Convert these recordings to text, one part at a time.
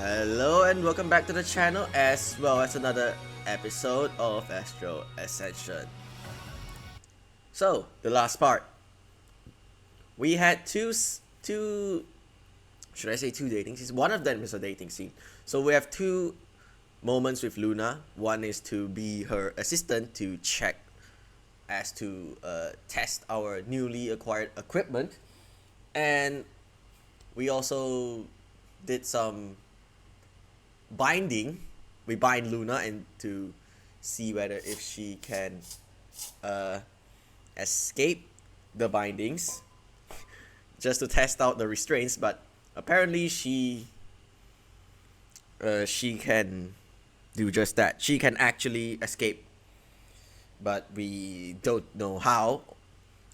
Hello and welcome back to the channel as well as another episode of Astral Ascension. So, the last part. We had two should I say two dating scenes? One of them is a dating scene. So we have two moments with Luna. One is to be her assistant to check as to test our newly acquired equipment. And we also did some binding. We bind Luna and to see whether if she can escape the bindings, just to test out the restraints. But apparently she can do just that. She can actually escape, but we don't know how.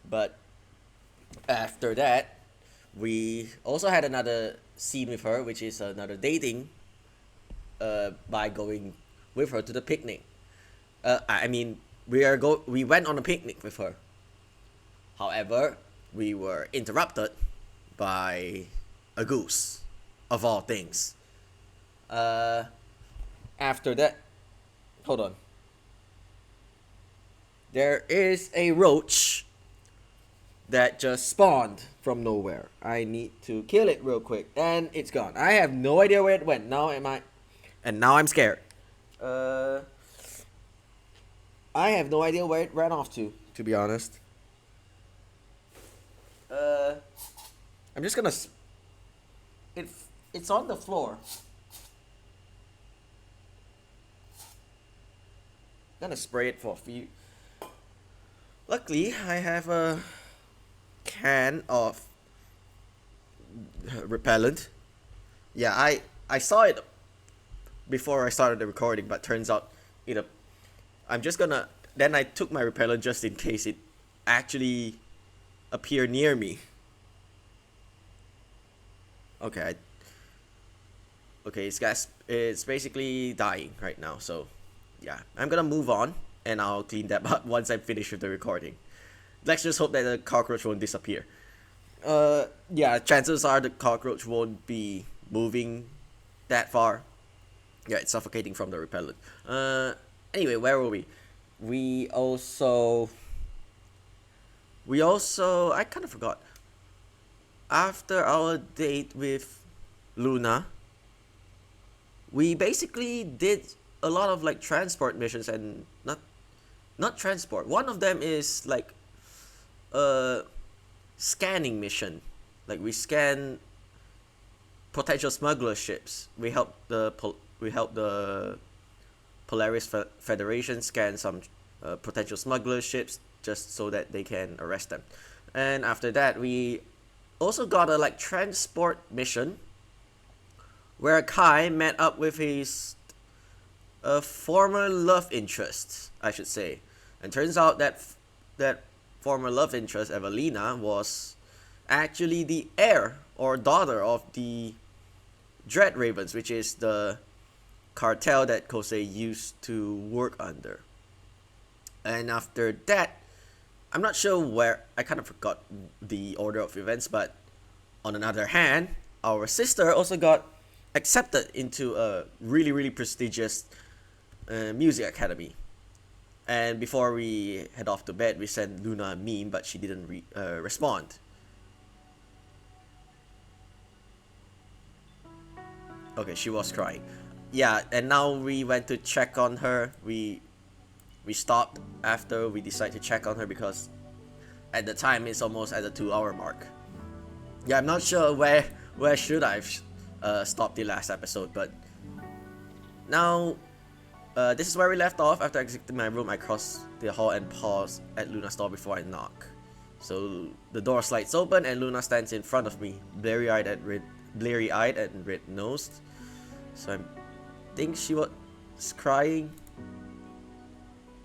But after that, we also had another scene with her, which is another dating by going with her to the picnic. We went on a picnic with her. However, we were interrupted by a goose, of all things. After that, hold on. There is a roach that just spawned from nowhere. I need to kill it real quick, and it's gone. I have no idea where it went. Now I'm scared. I have no idea where it ran off to be honest. I'm just gonna. It's on the floor. Gonna spray it for a few. Luckily, I have a can of repellent. Yeah, I saw it before I started the recording, but turns out then I took my repellent just in case it actually appeared near me. Okay, it's basically dying right now, so yeah, I'm gonna move on and I'll clean that up once I'm finished with the recording. Let's just hope that the cockroach won't disappear. Yeah, chances are the cockroach won't be moving that far. Yeah, it's suffocating from the repellent. Anyway, where were we? We also I kind of forgot. After our date with Luna, we basically did a lot of like transport missions, and not transport. One of them is like a scanning mission. Like we scan potential smuggler ships. We help the Polaris Federation scan some potential smuggler ships just so that they can arrest them. And after that, we also got a like transport mission where Kai met up with his former love interest, I should say. And turns out that that former love interest, Evelina, was actually the heir or daughter of the Dread Ravens, which is the cartel that Kosei used to work under. And after that, I'm not sure where, I kind of forgot the order of events, but on another hand, our sister also got accepted into a really, really prestigious music academy. And before we head off to bed, we sent Luna a meme, but she didn't respond. Okay, she was crying. Yeah, and now we went to check on her. We stopped after we decided to check on her because at the time it's almost at the 2-hour mark. Yeah, I'm not sure where should I've stopped the last episode, but now this is where we left off. After exiting my room, I crossed the hall and paused at Luna's door before I knock. So the door slides open and Luna stands in front of me, bleary-eyed and red-nosed. So I think she was crying.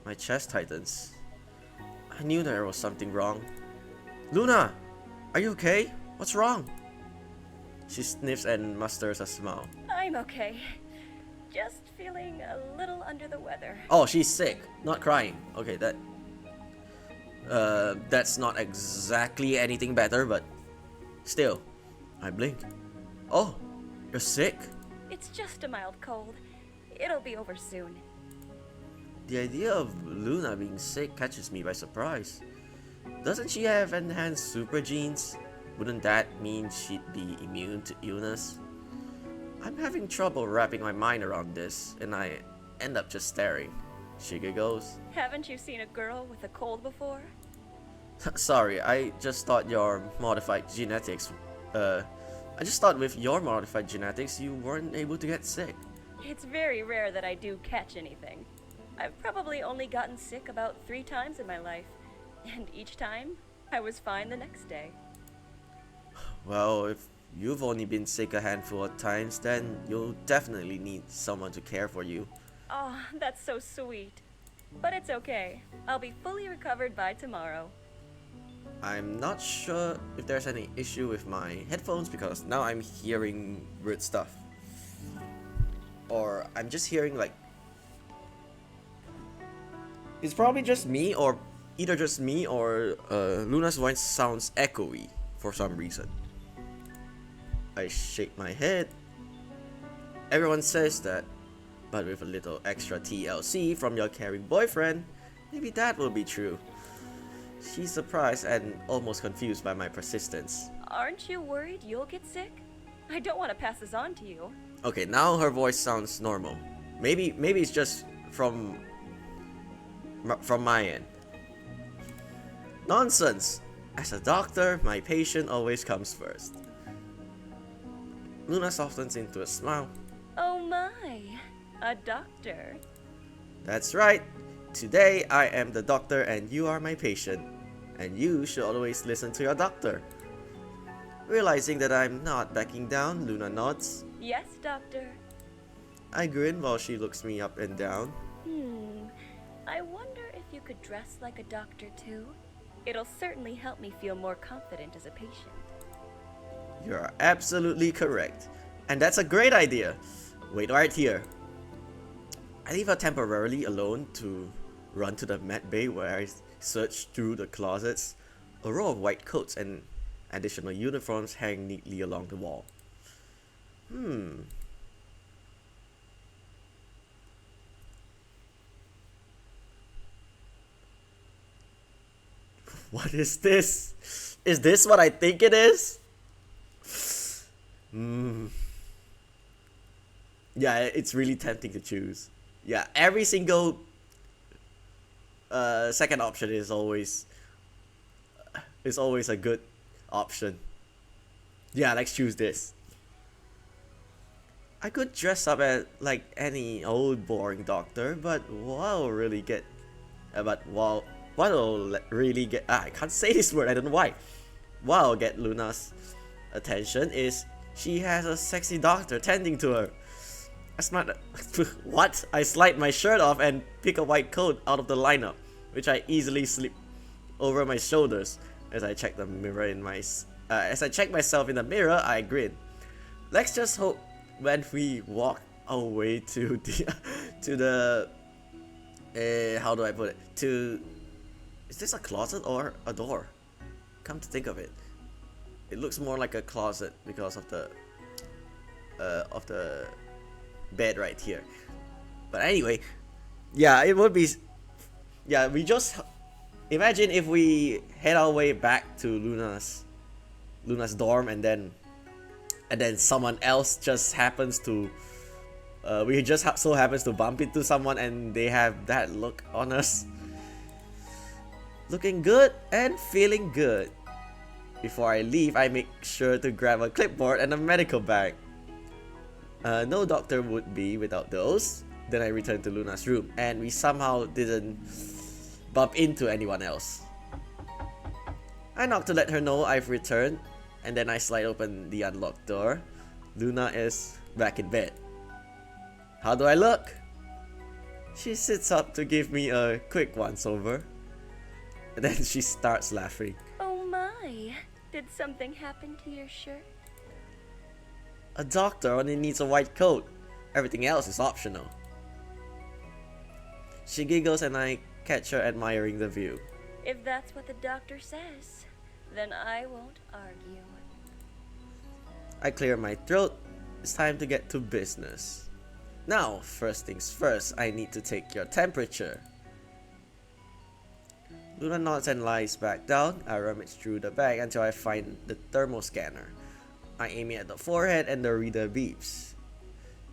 My chest tightens. I knew there was something wrong. Luna, are you okay? What's wrong? She sniffs and musters a smile. I'm okay. Just feeling a little under the weather. Oh, she's sick, not crying. Okay, that's not exactly anything better, but still. I blink. Oh, you're sick? It's It's just a mild cold. It'll be over soon. The idea of Luna being sick catches me by surprise. Doesn't she have enhanced super genes? Wouldn't that mean she'd be immune to illness? I'm having trouble wrapping my mind around this, and I end up just staring. She giggles. Haven't you seen a girl with a cold before? Sorry, I just thought your modified genetics. I just thought with your modified genetics you weren't able to get sick. It's very rare that I do catch anything. I've probably only gotten sick about 3 times in my life, and each time, I was fine the next day. Well, if you've only been sick a handful of times, then you'll definitely need someone to care for you. Oh, that's so sweet. But it's okay. I'll be fully recovered by tomorrow. I'm not sure if there's any issue with my headphones because now I'm hearing weird stuff. Or I'm just hearing like... It's probably just me, or either just me or Luna's voice sounds echoey for some reason. I shake my head. Everyone says that, but with a little extra TLC from your caring boyfriend, maybe that will be true. She's surprised and almost confused by my persistence. Aren't you worried you'll get sick? I don't want to pass this on to you. Okay, now her voice sounds normal. Maybe it's just from my end. Nonsense! As a doctor, my patient always comes first. Luna softens into a smile. Oh my, a doctor. That's right. Today I am the doctor and you are my patient. And you should always listen to your doctor. Realizing that I'm not backing down, Luna nods. Yes, doctor. I grin while she looks me up and down. I wonder if you could dress like a doctor too? It'll certainly help me feel more confident as a patient. You're absolutely correct. And that's a great idea. Wait right here. I leave her temporarily alone to run to the med bay where I search through the closets. A row of white coats and additional uniforms hang neatly along the wall. What is this? Is this what I think it is? Yeah, it's really tempting to choose. Yeah, every single second option is always a good option. Yeah, let's choose this. I could dress up as like any old boring doctor, but what'll really get I can't say this word, I don't know why. What'll get Luna's attention is she has a sexy doctor tending to her. What? I slide my shirt off and pick a white coat out of the lineup, which I easily slip over my shoulders. As I check myself in the mirror, I grin. Let's just hope when we walk our way to the how do I put it? Is this a closet or a door? Come to think of it, it looks more like a closet because of the bed right here. But anyway, yeah, it would be. Yeah, we just imagine if we head our way back to Luna's dorm, and then someone else just happens to so happens to bump into someone and they have that look on us. Looking good and feeling good. Before I leave, I make sure to grab a clipboard and a medical bag. No doctor would be without those. Then I return to Luna's room, and we somehow didn't bump into anyone else. I knock to let her know I've returned, and then I slide open the unlocked door. Luna is back in bed. How do I look? She sits up to give me a quick once-over, and then she starts laughing. Oh my, did something happen to your shirt? A doctor only needs a white coat. Everything else is optional. She giggles and I catch her admiring the view. If that's what the doctor says, then I won't argue. I clear my throat. it's time to get to business. Now, first things first, I need to take your temperature. Luna nods and lies back down. I rummage through the bag until I find the thermal scanner. I aim it at the forehead and the reader beeps.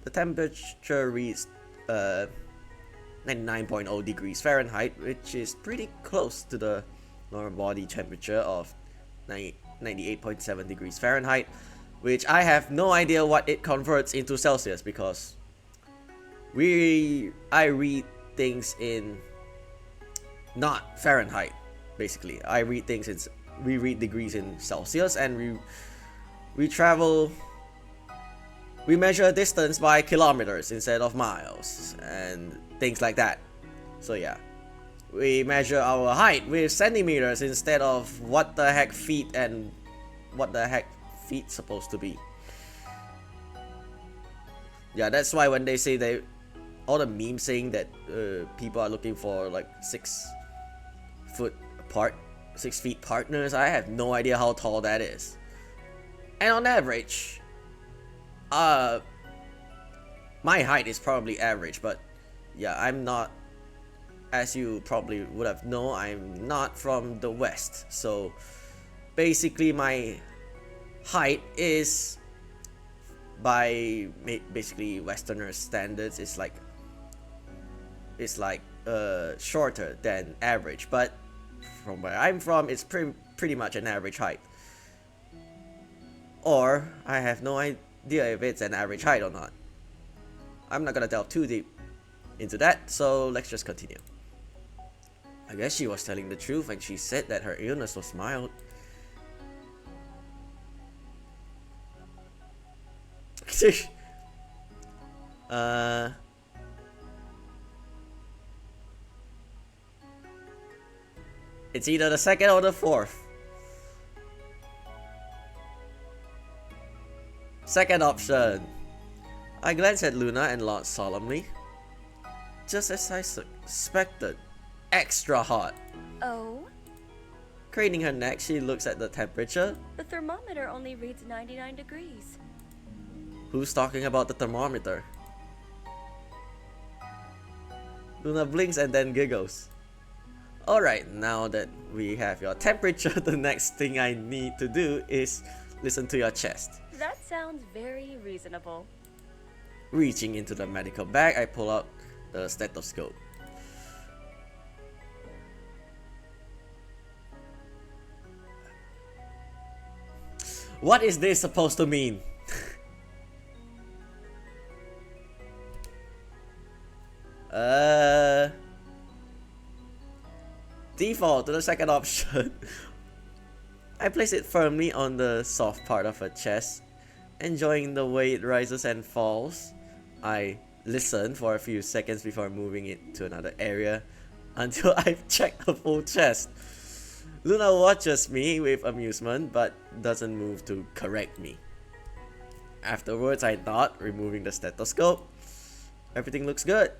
The temperature reads 99.0 degrees Fahrenheit, which is pretty close to the normal body temperature of 98.7 degrees Fahrenheit, which I have no idea what it converts into Celsius because I read things in not Fahrenheit. Basically, we read degrees in Celsius, and we measure distance by kilometers instead of miles and things like that. So yeah, we measure our height with centimeters instead of what the heck feet and what the heck feet supposed to be. Yeah, that's why when they say all the memes saying that people are looking for like 6 feet partners, I have no idea how tall that is. And on average, my height is probably average, but yeah, I'm not, as you probably would have known, I'm not from the West. So basically my height is, by basically Westerners standards, it's like shorter than average, but from where I'm from, it's pretty much an average height. Or I have no idea if it's an average height or not. I'm not gonna delve too deep into that, so let's just continue. I guess she was telling the truth when she said that her illness was mild. It's either the second or the fourth. Second option. I glance at Luna and nod solemnly. Just as I suspected. Extra hot. Oh? Craning her neck, she looks at the temperature. The thermometer only reads 99 degrees. Who's talking about the thermometer? Luna blinks and then giggles. Alright, now that we have your temperature, the next thing I need to do is listen to your chest. That sounds very reasonable. Reaching into the medical bag, I pull out the stethoscope. What is this supposed to mean? Default to the second option. I place it firmly on the soft part of her chest, enjoying the way it rises and falls. I listen for a few seconds before moving it to another area until I've checked the full chest. Luna watches me with amusement but doesn't move to correct me. Afterwards, I nod, removing the stethoscope. Everything looks good.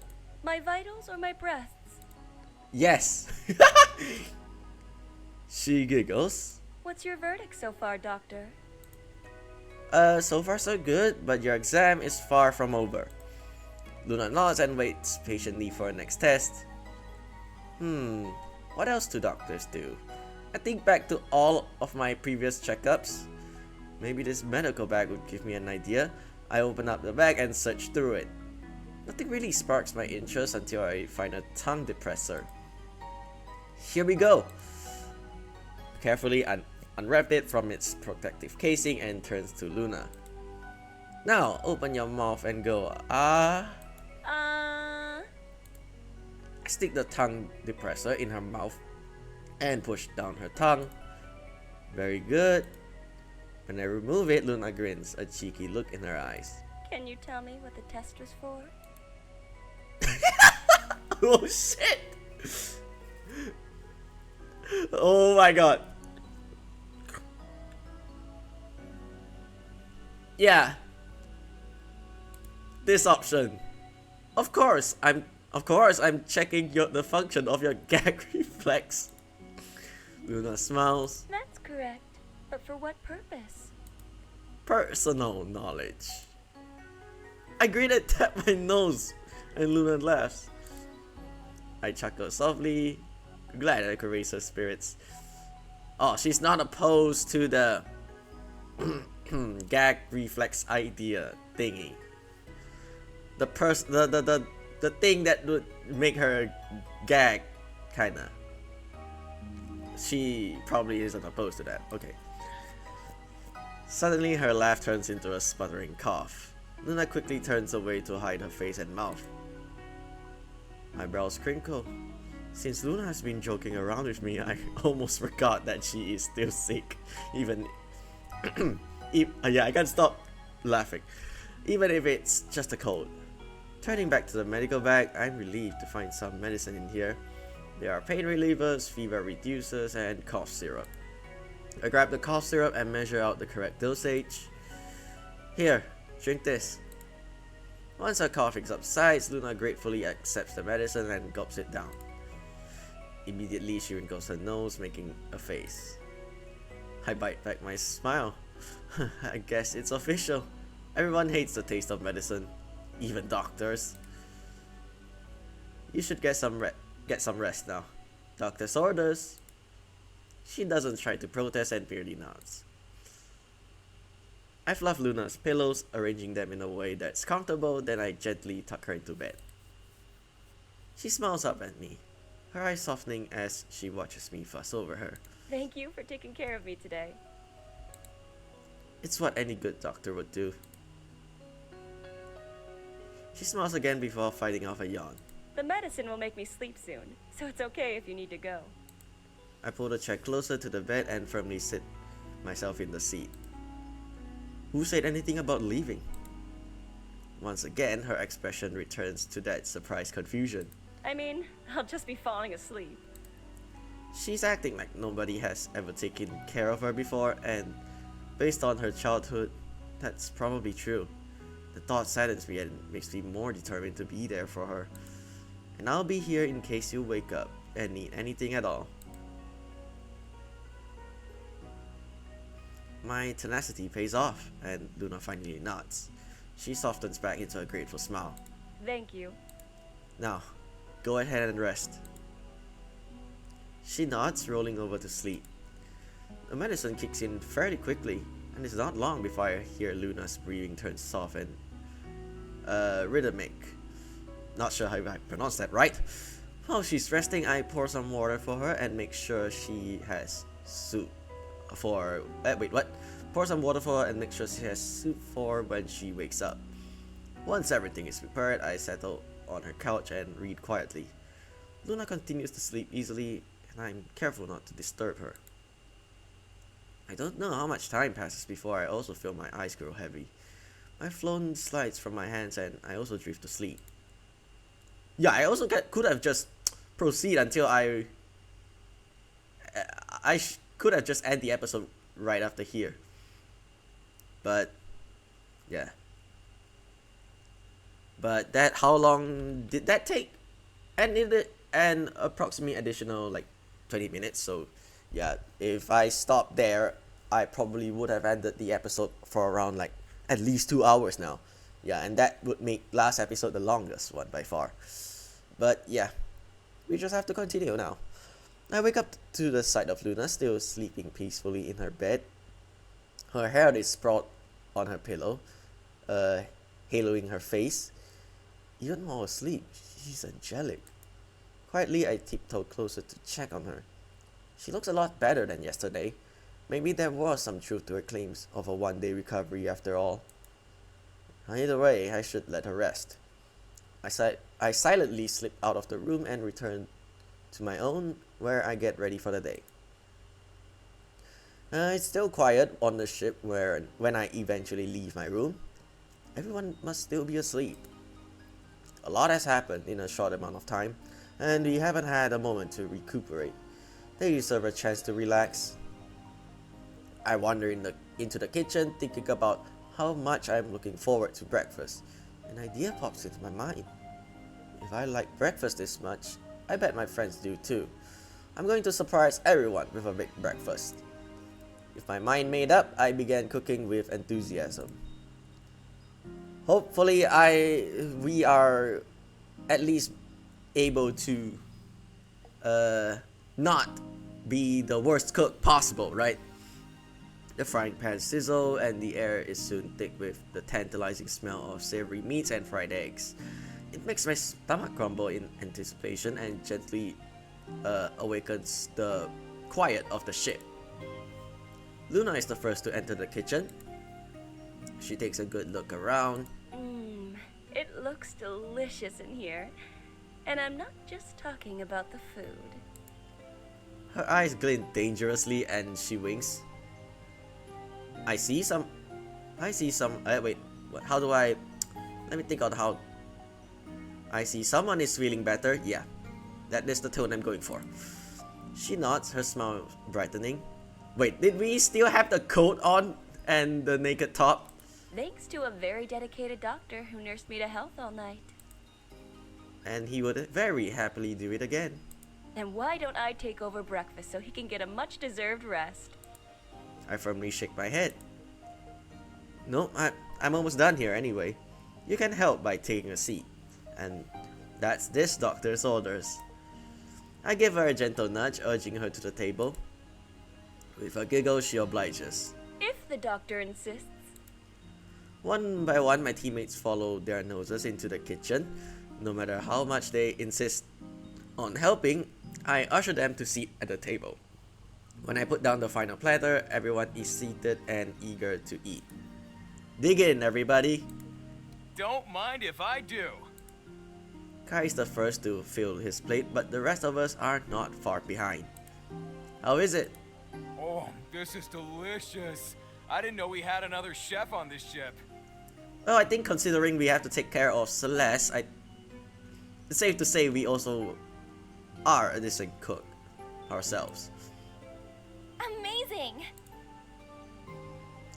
My vitals or my breaths? Yes. She giggles. What's your verdict so far, Doctor? So far so good, but your exam is far from over. Luna nods and waits patiently for her next test. What else do doctors do? I think back to all of my previous checkups. Maybe this medical bag would give me an idea. I open up the bag and search through it. Nothing really sparks my interest until I find a tongue depressor. Here we go. Carefully unwrap it from its protective casing and turns to Luna. Now, open your mouth and go, I stick the tongue depressor in her mouth and push down her tongue. Very good. When I remove it, Luna grins, a cheeky look in her eyes. Can you tell me what the test was for? Oh shit! Oh my god. Yeah. This option. Of course, I'm checking the function of your gag reflex. Luna smiles. That's correct. But for what purpose? Personal knowledge. I gritted, tap my nose, and Luna laughs. I chuckle softly, glad I could raise her spirits. Oh, she's not opposed to the gag reflex idea thingy. The thing that would make her gag, kinda. She probably isn't opposed to that. Okay. Suddenly, her laugh turns into a sputtering cough. Luna quickly turns away to hide her face and mouth. My brows crinkle. Since Luna has been joking around with me, I almost forgot that she is still sick. Even yeah, I can't stop laughing. Even if it's just a cold. Turning back to the medical bag, I'm relieved to find some medicine in here. There are pain relievers, fever reducers, and cough syrup. I grab the cough syrup and measure out the correct dosage. Here, drink this. Once her coughing subsides, Luna gratefully accepts the medicine and gulps it down. Immediately, she wrinkles her nose, making a face. I bite back my smile. I guess it's official. Everyone hates the taste of medicine, even doctors. You should get some rest now. Doctor's orders. She doesn't try to protest and merely nods. I fluff Luna's pillows, arranging them in a way that's comfortable, then I gently tuck her into bed. She smiles up at me, her eyes softening as she watches me fuss over her. Thank you for taking care of me today. It's what any good doctor would do. She smiles again before fighting off a yawn. The medicine will make me sleep soon, so it's okay if you need to go. I pull the chair closer to the bed and firmly sit myself in the seat. Who said anything about leaving? Once again, her expression returns to that surprised confusion. I mean, I'll just be falling asleep. She's acting like nobody has ever taken care of her before, and based on her childhood, that's probably true. The thought saddens me and makes me more determined to be there for her. And I'll be here in case you wake up and need anything at all. My tenacity pays off, and Luna finally nods. She softens back into a grateful smile. Thank you. Now, go ahead and rest. She nods, rolling over to sleep. The medicine kicks in fairly quickly, and it's not long before I hear Luna's breathing turn soft and rhythmic. Not sure how I pronounce that right. While she's resting, I pour some water for her and make sure she has soup for pour some water for her and make sure she has soup for when she wakes up. Once everything is prepared, I settle on her couch and read quietly. Luna continues to sleep easily, and I'm careful not to disturb her. I don't know how much time passes before I also feel my eyes grow heavy. My phone slides from my hands and I also drift to sleep. Yeah, I also could have just proceed until could have just end the episode right after here. But yeah. But how long did that take? And an approximately additional 20 minutes. So yeah, if I stopped there, I probably would have ended the episode for around at least 2 hours now. Yeah, and that would make last episode the longest one by far. But yeah, we just have to continue now. I wake up to the sight of Luna still sleeping peacefully in her bed. Her hair is sprawled on her pillow, haloing her face. Even while asleep, she's angelic. Quietly, I tiptoe closer to check on her. She looks a lot better than yesterday. Maybe there was some truth to her claims of a one-day recovery after all. Either way, I should let her rest. I silently slip out of the room and return to my own, where I get ready for the day. It's still quiet on the ship when I eventually leave my room. Everyone must still be asleep. A lot has happened in a short amount of time, and we haven't had a moment to recuperate. They deserve a chance to relax. I wander into the kitchen, thinking about how much I'm looking forward to breakfast. An idea pops into my mind. If I like breakfast this much, I bet my friends do too. I'm going to surprise everyone with a big breakfast. With my mind made up, I began cooking with enthusiasm. Hopefully we are at least able to not be the worst cook possible, right? The frying pan sizzle and the air is soon thick with the tantalizing smell of savory meats and fried eggs. It makes my stomach grumble in anticipation and gently awakens the quiet of the ship. Luna is the first to enter the kitchen. She takes a good look around. It looks delicious in here. And I'm not just talking about the food. Her eyes glint dangerously and she winks. I see some. Wait, how do I. Let me think on how. I see someone is feeling better. Yeah, that is the tone I'm going for. She nods, her smile brightening. Wait, did we still have the coat on and the naked top? Thanks to a very dedicated doctor who nursed me to health all night. And he would very happily do it again. And why don't I take over breakfast so he can get a much-deserved rest? I firmly shake my head. No, I'm almost done here anyway. You can help by taking a seat. And that's this doctor's orders. I give her a gentle nudge, urging her to the table. With a giggle, she obliges. If the doctor insists. One by one, my teammates follow their noses into the kitchen. No matter how much they insist on helping, I usher them to sit at the table. When I put down the final platter, everyone is seated and eager to eat. Dig in, everybody! Don't mind if I do. Kai is the first to fill his plate, but the rest of us are not far behind. How is it? Oh, this is delicious. I didn't know we had another chef on this ship. Well, I think considering we have to take care of Celeste, it's safe to say we also are a decent cook ourselves. Amazing!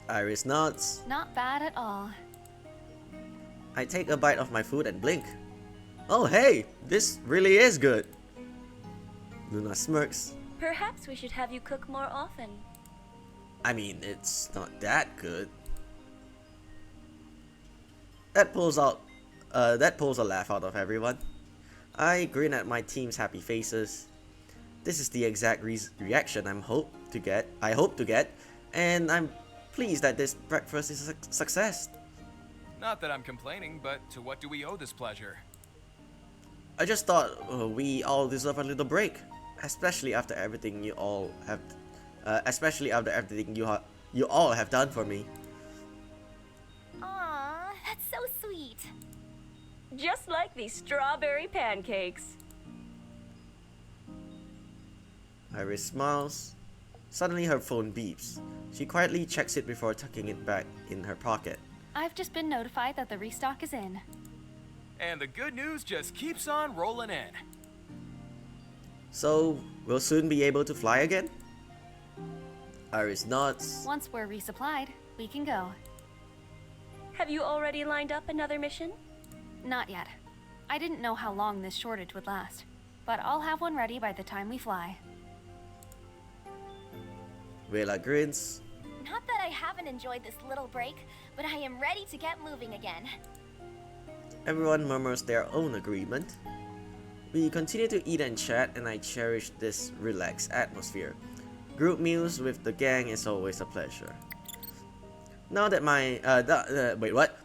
Iris nods. Not bad at all. I take a bite of my food and blink. Oh hey, this really is good. Luna smirks. Perhaps we should have you cook more often. I mean, it's not that good. That pulls a laugh out of everyone. I grin at my team's happy faces. This is the exact reaction I hope to get, and I'm pleased that this breakfast is a success. Not that I'm complaining, but to what do we owe this pleasure? I just thought we all deserve a little break, especially after everything you all have done for me. Aw, that's so sweet. Just like these strawberry pancakes. Iris smiles. Suddenly her phone beeps. She quietly checks it before tucking it back in her pocket. I've just been notified that the restock is in. And the good news just keeps on rolling in. So, we'll soon be able to fly again? Iris nods. Once we're resupplied, we can go. Have you already lined up another mission? Not yet. I didn't know how long this shortage would last, but I'll have one ready by the time we fly. Vela grins. Not that I haven't enjoyed this little break, but I am ready to get moving again. Everyone murmurs their own agreement. We continue to eat and chat, and I cherish this relaxed atmosphere. Group meals with the gang is always a pleasure. Now that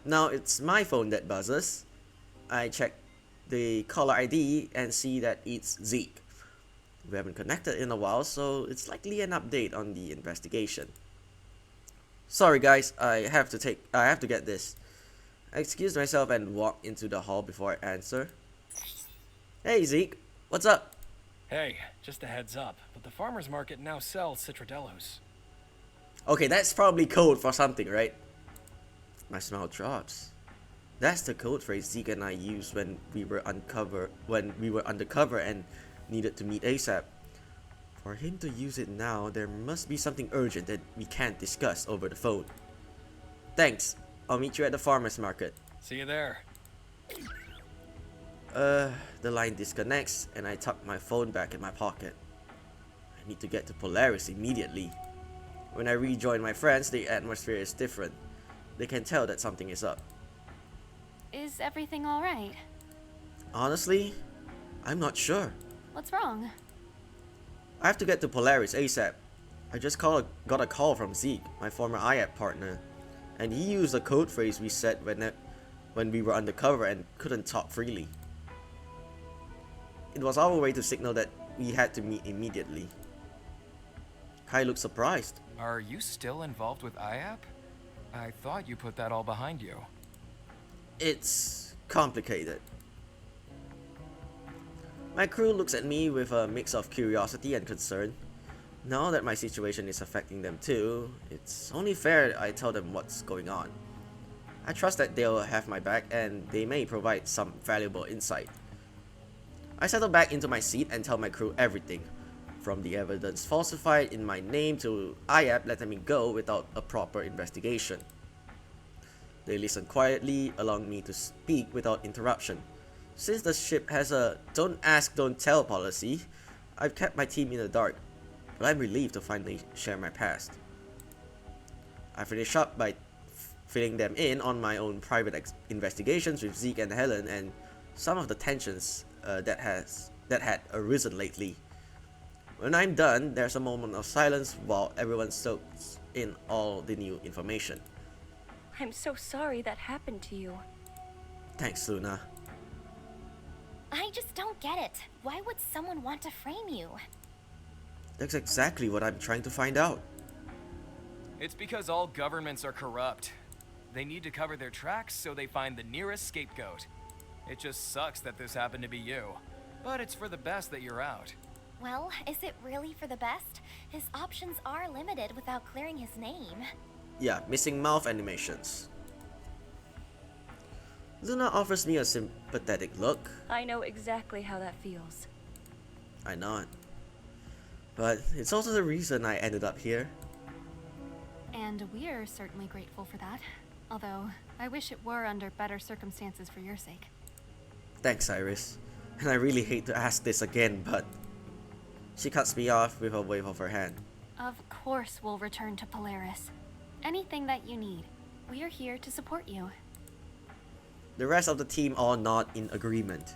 Now it's my phone that buzzes. I check the caller ID and see that it's Zeke. We haven't connected in a while, so it's likely an update on the investigation. Sorry guys, I have to get this. I excuse myself and walk into the hall before I answer. Hey Zeke, what's up? Hey, just a heads up, but the farmer's market now sells citradellos. Okay, that's probably code for something, right? My smile drops. That's the code phrase Zeke and I used when we were undercover and needed to meet ASAP. For him to use it now, there must be something urgent that we can't discuss over the phone. Thanks. I'll meet you at the farmer's market. See you there. The line disconnects and I tuck my phone back in my pocket. I need to get to Polaris immediately. When I rejoin my friends, the atmosphere is different. They can tell that something is up. Is everything alright? Honestly, I'm not sure. What's wrong? I have to get to Polaris ASAP. I just got a call from Zeke, my former IAP partner, and he used a code phrase we said when we were undercover and couldn't talk freely. It was our way to signal that we had to meet immediately. Kai looked surprised. Are you still involved with IAP? I thought you put that all behind you. It's complicated. My crew looks at me with a mix of curiosity and concern. Now that my situation is affecting them too, it's only fair I tell them what's going on. I trust that they'll have my back and they may provide some valuable insight. I settle back into my seat and tell my crew everything, from the evidence falsified in my name to IAP letting me go without a proper investigation. They listen quietly, allowing me to speak without interruption. Since the ship has a don't ask, don't tell policy, I've kept my team in the dark, but I'm relieved to finally share my past. I finish up by filling them in on my own private investigations with Zeke and Helen and some of the tensions that had arisen lately. When I'm done, there's a moment of silence while everyone soaks in all the new information. I'm so sorry that happened to you. Thanks, Luna. I just don't get it. Why would someone want to frame you? That's exactly what I'm trying to find out. It's because all governments are corrupt. They need to cover their tracks so they find the nearest scapegoat. It just sucks that this happened to be you. But it's for the best that you're out. Well, is it really for the best? His options are limited without clearing his name. Yeah, missing mouth animations. Luna offers me a sympathetic look. I know exactly how that feels. I nod. But it's also the reason I ended up here. And we're certainly grateful for that. Although, I wish it were under better circumstances for your sake. Thanks, Iris. And I really hate to ask this again, but... She cuts me off with a wave of her hand. Of course we'll return to Polaris. Anything that you need, we are here to support you. The rest of the team all nod in agreement.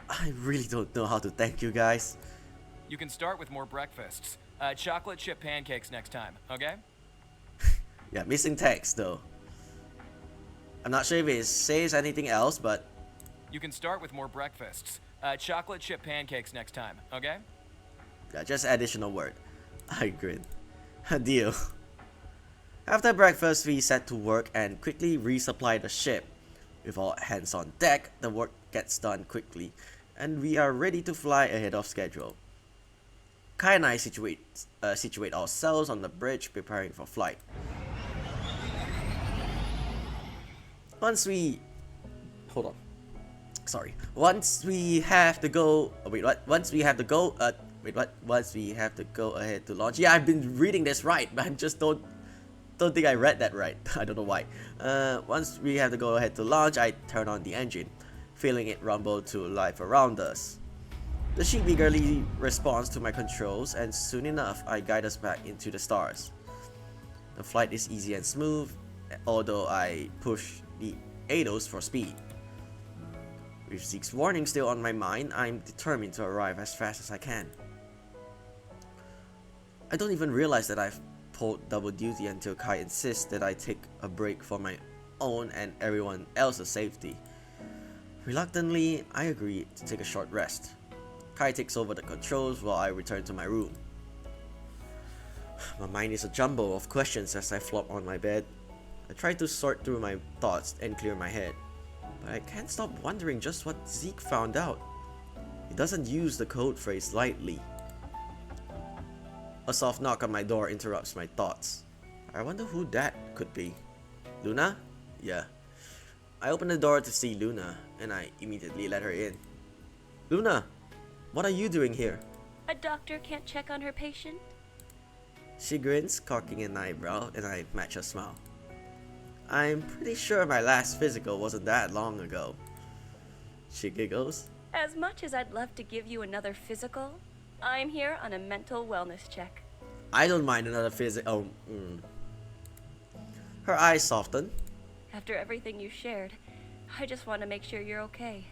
I really don't know how to thank you guys. You can start with more breakfasts. Chocolate chip pancakes next time, okay? Yeah, missing text though. I'm not sure if it says anything else, but... You can start with more breakfasts. Chocolate chip pancakes next time, okay? Yeah, just additional word. I grin. A deal. After breakfast, we set to work and quickly resupply the ship. With all hands on deck, the work gets done quickly, and we are ready to fly ahead of schedule. Kai and I situate ourselves on the bridge, preparing for flight. Once we have to go ahead to launch. Yeah, I've been reading this right, but I just don't think I read that right. I don't know why. Once we have to go ahead to launch, I turn on the engine, feeling it rumble to life around us. The ship eagerly responds to my controls, and soon enough, I guide us back into the stars. The flight is easy and smooth, although I push the ADOS for speed. With Zeke's warning still on my mind, I'm determined to arrive as fast as I can. I don't even realize that I've pulled double duty until Kai insists that I take a break for my own and everyone else's safety. Reluctantly, I agree to take a short rest. Kai takes over the controls while I return to my room. My mind is a jumble of questions as I flop on my bed. I try to sort through my thoughts and clear my head, but I can't stop wondering just what Zeke found out. He doesn't use the code phrase lightly. A soft knock on my door interrupts my thoughts. I wonder who that could be. Luna? Yeah. I open the door to see Luna, and I immediately let her in. Luna, what are you doing here? A doctor can't check on her patient? She grins, cocking an eyebrow, and I match her smile. I'm pretty sure my last physical wasn't that long ago. She giggles. As much as I'd love to give you another physical, I'm here on a mental wellness check. I don't mind another physical. Her eyes soften. After everything you shared, I just want to make sure you're okay.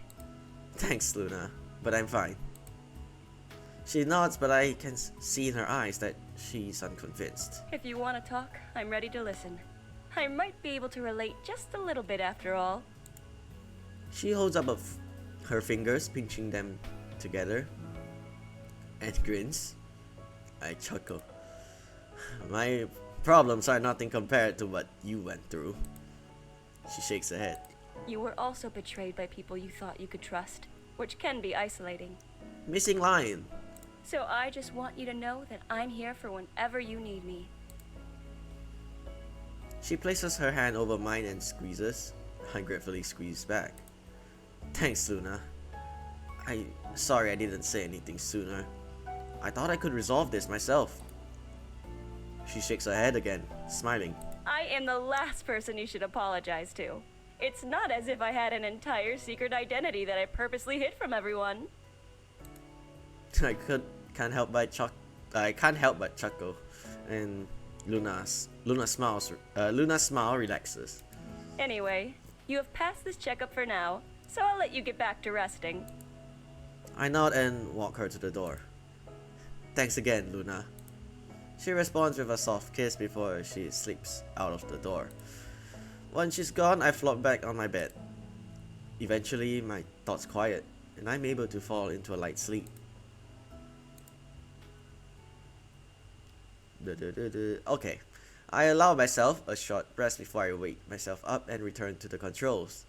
Thanks, Luna, but I'm fine. She nods, but I can see in her eyes that she's unconvinced. If you want to talk, I'm ready to listen. I might be able to relate just a little bit after all. She holds up her fingers, pinching them together, and grins. I chuckle. My problems are nothing compared to what you went through. She shakes her head. You were also betrayed by people you thought you could trust, which can be isolating. Missing line. So I just want you to know that I'm here for whenever you need me. She places her hand over mine and squeezes. I gratefully squeeze back. Thanks, Luna. Sorry I didn't say anything sooner. I thought I could resolve this myself. She shakes her head again, smiling. I am the last person you should apologize to. It's not as if I had an entire secret identity that I purposely hid from everyone. I can't help but chuckle, and Luna's smile relaxes. Anyway, you have passed this checkup for now, so I'll let you get back to resting. I nod and walk her to the door. Thanks again, Luna. She responds with a soft kiss before she slips out of the door. Once she's gone, I flop back on my bed. Eventually, my thoughts quiet, and I'm able to fall into a light sleep. Okay, I allow myself a short rest before I wake myself up and return to the controls.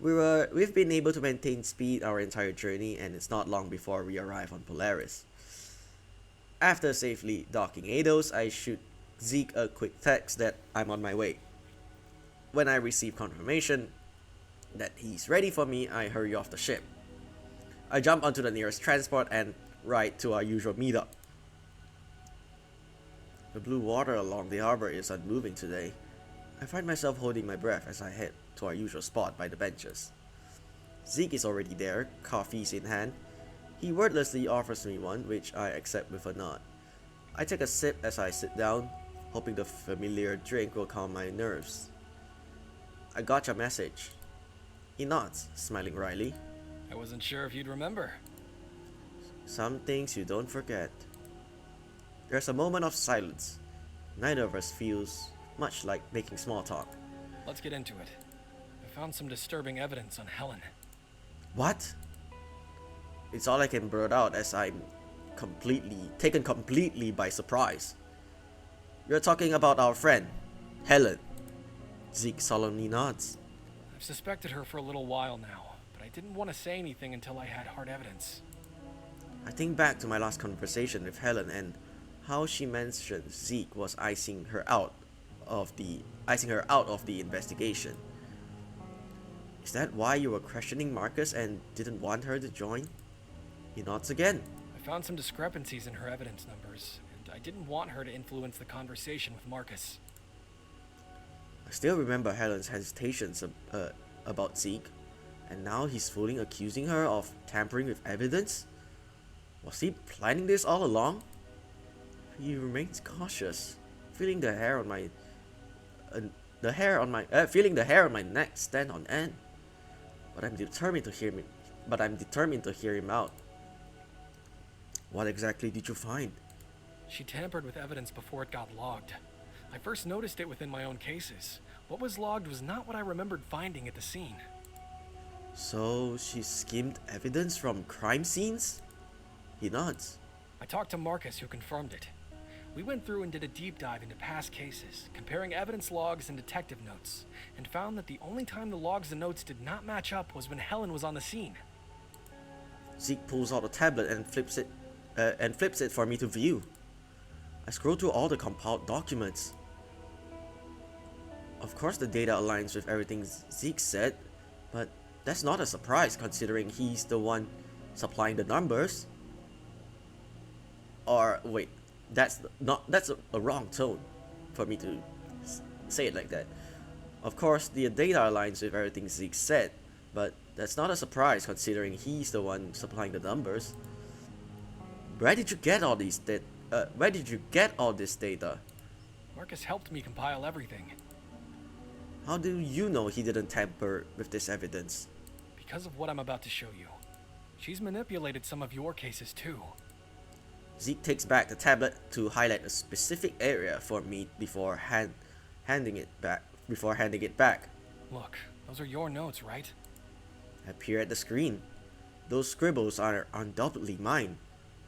We've been able to maintain speed our entire journey, and it's not long before we arrive on Polaris. After safely docking Eidos, I shoot Zeke a quick text that I'm on my way. When I receive confirmation that he's ready for me, I hurry off the ship. I jump onto the nearest transport and ride to our usual meetup. The blue water along the harbor is unmoving today. I find myself holding my breath as I head to our usual spot by the benches. Zeke is already there, coffees in hand. He wordlessly offers me one, which I accept with a nod. I take a sip as I sit down, hoping the familiar drink will calm my nerves. I got your message. He nods, smiling wryly. I wasn't sure if you'd remember. Some things you don't forget. There's a moment of silence. Neither of us feels much like making small talk. Let's get into it. I found some disturbing evidence on Helen. What? It's all I can blurt out as I'm taken completely by surprise. You're talking about our friend, Helen. Zeke solemnly nods. I've suspected her for a little while now, but I didn't want to say anything until I had hard evidence. I think back to my last conversation with Helen and how she mentioned Zeke was icing her out of the investigation. Is that why you were questioning Marcus and didn't want her to join? He nods again. I found some discrepancies in her evidence numbers, and I didn't want her to influence the conversation with Marcus. I still remember Helen's hesitations about Zeke, and now he's fully accusing her of tampering with evidence? Was he planning this all along? He remains cautious, feeling the hair on my neck stand on end. But I'm determined to hear him out. What exactly did you find? She tampered with evidence before it got logged. I first noticed it within my own cases. What was logged was not what I remembered finding at the scene. So she skimmed evidence from crime scenes? He nods. I talked to Marcus, who confirmed it. We went through and did a deep dive into past cases, comparing evidence logs and detective notes, and found that the only time the logs and notes did not match up was when Helen was on the scene. Zeke pulls out a tablet and flips it for me to view. I scroll through all the compiled documents. Of course the data aligns with everything Zeke said, but that's not a surprise considering he's the one supplying the numbers. Or wait, that's a wrong tone for me to say it like that. Of course the data aligns with everything Zeke said, but that's not a surprise considering he's the one supplying the numbers. Where did you get all this data? Marcus helped me compile everything. How do you know he didn't tamper with this evidence? Because of what I'm about to show you. She's manipulated some of your cases too. Zeke takes back the tablet to highlight a specific area for me before handing it back. Look, those are your notes, right? I peer at the screen. Those scribbles are undoubtedly mine.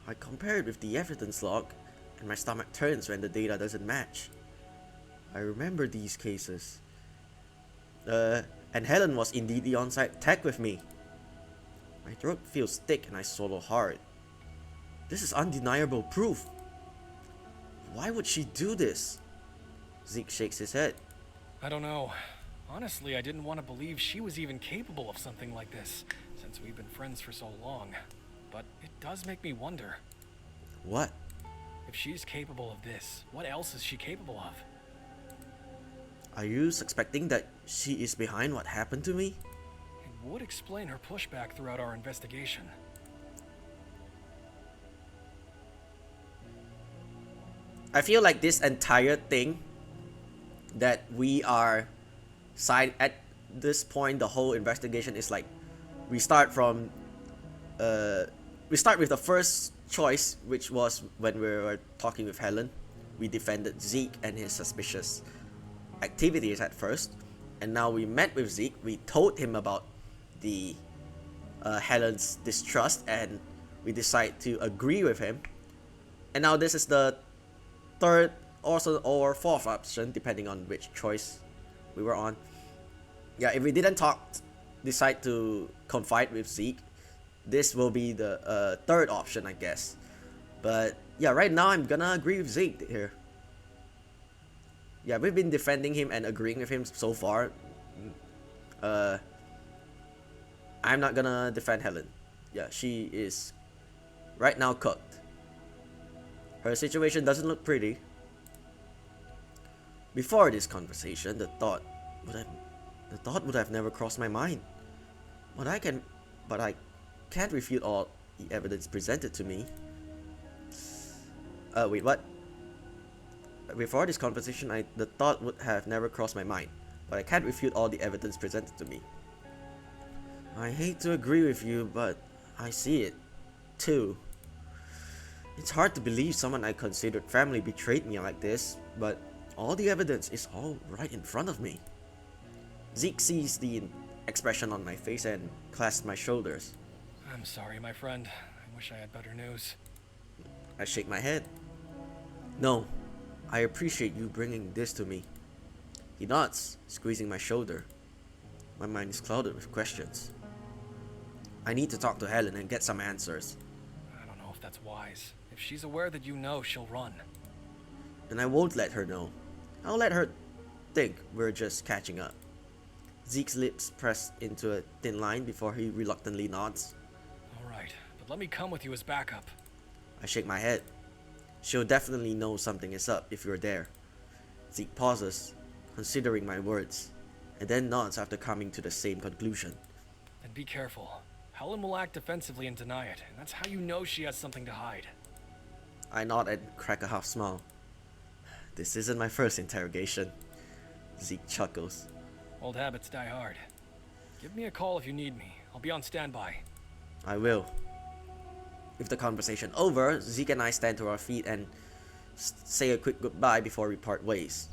I compare it with the evidence log, and my stomach turns when the data doesn't match. I remember these cases. And Helen was indeed the on-site tech with me. My throat feels thick and I swallow hard. This is undeniable proof. Why would she do this? Zeke shakes his head. I don't know. Honestly, I didn't want to believe she was even capable of something like this, since we've been friends for so long. But it does make me wonder. What? If she's capable of this, what else is she capable of? Are you suspecting that she is behind what happened to me? It would explain her pushback throughout our investigation. I feel like this entire thing that we are at this point, the whole investigation is like we start with the first choice, which was when we were talking with Helen. We defended Zeke and his suspicious activities at first, and now we met with Zeke. We told him about the Helen's distrust, and we decide to agree with him. And now this is the third or fourth option, depending on which choice we were on. Yeah, if we didn't decide to confide with Zeke, this will be the third option, I guess. But yeah, right now I'm gonna agree with Zeke here. Yeah, we've been defending him and agreeing with him so far. I'm not gonna defend Helen. Yeah, she is right now cooked. Her situation doesn't look pretty. Before this conversation, the thought would have never crossed my mind. But I can't refute all the evidence presented to me. Wait, what? Before this conversation, the thought would have never crossed my mind, but I can't refute all the evidence presented to me. I hate to agree with you, but I see it, too. It's hard to believe someone I considered family betrayed me like this, but all the evidence is all right in front of me. Zeke sees the expression on my face and clasps my shoulders. I'm sorry, my friend. I wish I had better news. I shake my head. No, I appreciate you bringing this to me. He nods, squeezing my shoulder. My mind is clouded with questions. I need to talk to Helen and get some answers. I don't know if that's wise. If she's aware that you know, she'll run. And I won't let her know. I'll let her think we're just catching up. Zeke's lips press into a thin line before he reluctantly nods. Alright, but let me come with you as backup. I shake my head. She'll definitely know something is up if you're there. Zeke pauses, considering my words, and then nods after coming to the same conclusion. And be careful. Helen will act defensively and deny it, and that's how you know she has something to hide. I nod and crack a half smile. This isn't my first interrogation. Zeke chuckles. Old habits die hard. Give me a call if you need me. I'll be on standby. I will. With the conversation over, Zeke and I stand to our feet and say a quick goodbye before we part ways.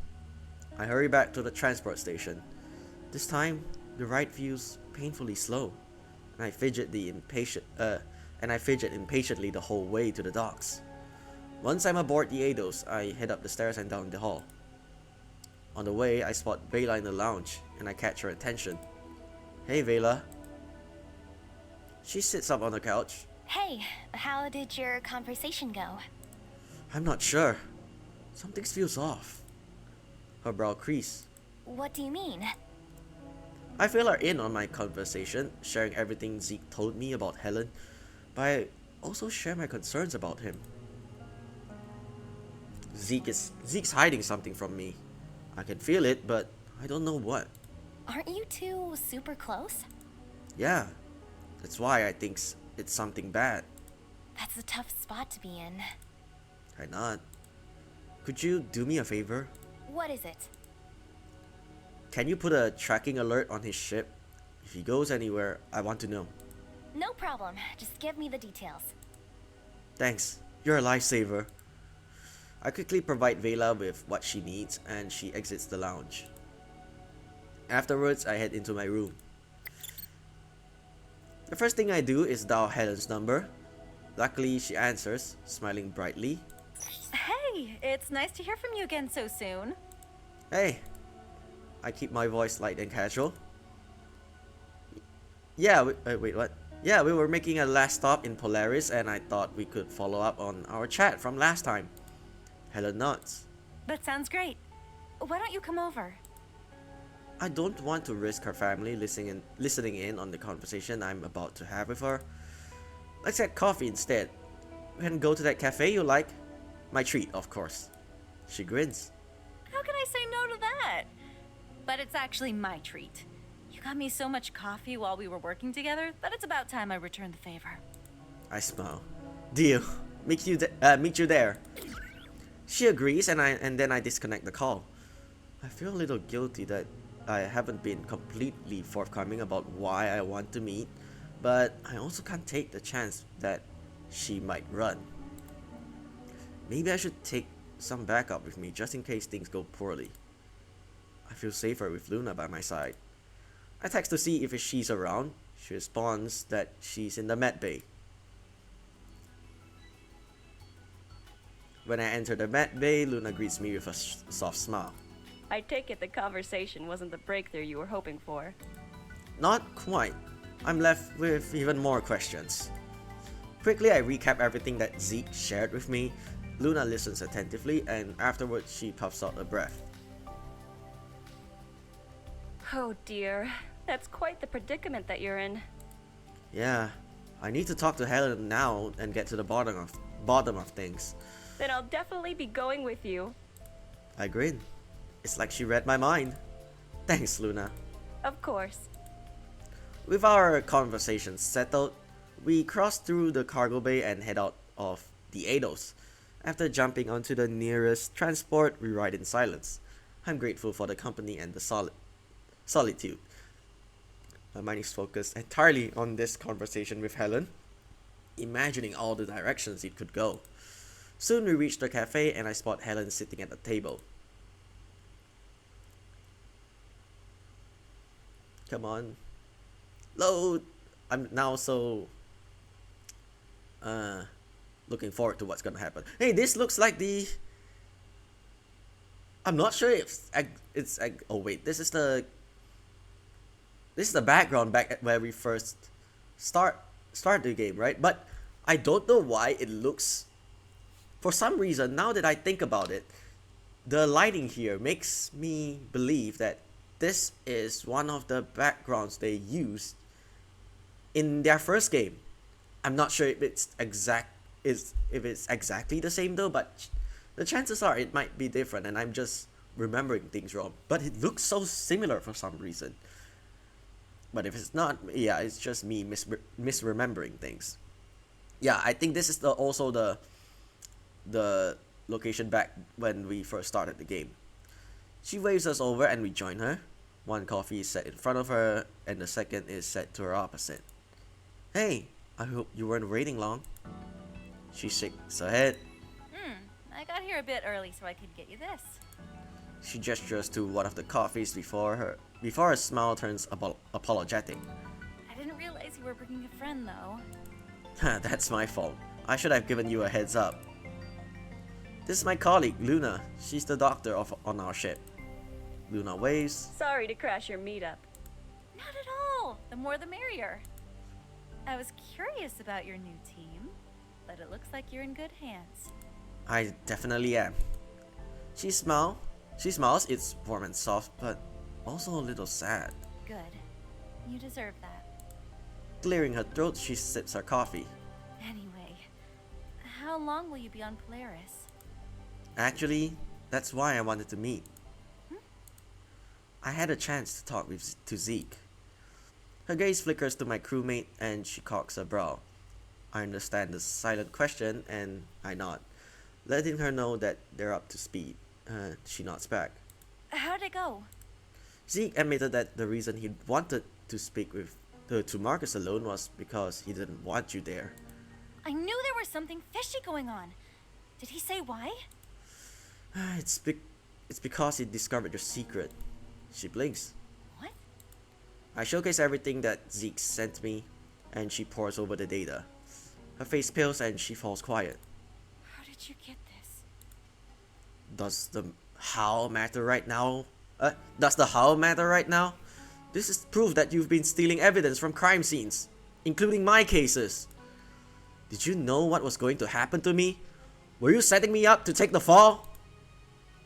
I hurry back to the transport station. This time, the ride feels painfully slow, and I fidget impatiently the whole way to the docks. Once I'm aboard the Eidos, I head up the stairs and down the hall. On the way, I spot Vela in the lounge, and I catch her attention. Hey, Vela. She sits up on the couch. Hey, how did your conversation go? I'm not sure. Something feels off. Her brow crease. What do you mean? I fill her in on my conversation, sharing everything Zeke told me about Helen, but I also share my concerns about him. Zeke's hiding something from me. I can feel it, but I don't know what. Aren't you two super close? Yeah, that's why I think it's something bad. That's a tough spot to be in. I nod. Could you do me a favor? What is it? can you put a tracking alert on his ship? If he goes anywhere, I want to know. No problem. Just give me the details. Thanks. You're a lifesaver. I quickly provide Vela with what she needs and she exits the lounge. Afterwards, I head into my room. The first thing I do is dial Helen's number. Luckily, she answers, smiling brightly. Hey, it's nice to hear from you again so soon. Hey. I keep my voice light and casual. Yeah, wait, what? Yeah, we were making a last stop in Polaris and I thought we could follow up on our chat from last time. Helen nods. That sounds great. Why don't you come over? I don't want to risk her family listening in on the conversation I'm about to have with her. Let's get coffee instead. We can go to that cafe you like. My treat, of course. She grins. How can I say no to that? But it's actually my treat. You got me so much coffee while we were working together that it's about time I returned the favor. I smile. Deal. Meet you there. She agrees and then I disconnect the call. I feel a little guilty that I haven't been completely forthcoming about why I want to meet, but I also can't take the chance that she might run. Maybe I should take some backup with me just in case things go poorly. I feel safer with Luna by my side. I text to see if she's around. She responds that she's in the med bay. When I enter the med bay, Luna greets me with a soft smile. I take it the conversation wasn't the breakthrough you were hoping for. Not quite. I'm left with even more questions. Quickly, I recap everything that Zeke shared with me. Luna listens attentively, and afterwards she puffs out a breath. Oh dear, that's quite the predicament that you're in. Yeah, I need to talk to Helen now and get to the bottom of things. Then I'll definitely be going with you. I grin. It's like she read my mind. Thanks, Luna. Of course. With our conversation settled, we cross through the cargo bay and head out of the Eidos. After jumping onto the nearest transport, we ride in silence. I'm grateful for the company and the solitude. My mind is focused entirely on this conversation with Helen, imagining all the directions it could go. Soon we reach the cafe and I spot Helen sitting at the table. Come on. Load! I'm now so looking forward to what's gonna happen. Hey, this looks like the... I'm not sure if it's oh wait, this is the background back at where we first start the game, right? But I don't know why it looks, for some reason, now that I think about it, the lighting here makes me believe that this is one of the backgrounds they used in their first game. I'm not sure if it's exactly the same though, but the chances are it might be different and I'm just remembering things wrong. But it looks so similar for some reason. But if it's not, yeah, it's just me misremembering things. Yeah, I think this is also the location back when we first started the game. She waves us over and we join her. One coffee is set in front of her and the second is set to her opposite. Hey, I hope you weren't waiting long. She shakes her head. I got here a bit early so I could get you this. She gestures to one of the coffees before her smile turns apologetic. I didn't realize you were bringing a friend though. That's my fault. I should have given you a heads up. This is my colleague, Luna. She's the doctor on our ship. Luna waves. Sorry to crash your meetup. Not at all. The more the merrier. I was curious about your new team, but it looks like you're in good hands. I definitely am. She smiles. It's warm and soft, but also a little sad. Good. You deserve that. Clearing her throat, she sips her coffee. Anyway, how long will you be on Polaris? Actually, that's why I wanted to meet. I had a chance to talk to Zeke. Her gaze flickers to my crewmate and she cocks her brow. I understand the silent question and I nod, letting her know that they're up to speed. She nods back. How'd it go? Zeke admitted that the reason he wanted to speak with to Marcus alone was because he didn't want you there. I knew there was something fishy going on. Did he say why? It's because he discovered your secret. She blinks. What? I showcase everything that Zeke sent me, and she pores over the data. Her face pales and she falls quiet. How did you get this? Does the how matter right now? Does the how matter right now? This is proof that you've been stealing evidence from crime scenes, including my cases. Did you know what was going to happen to me? Were you setting me up to take the fall?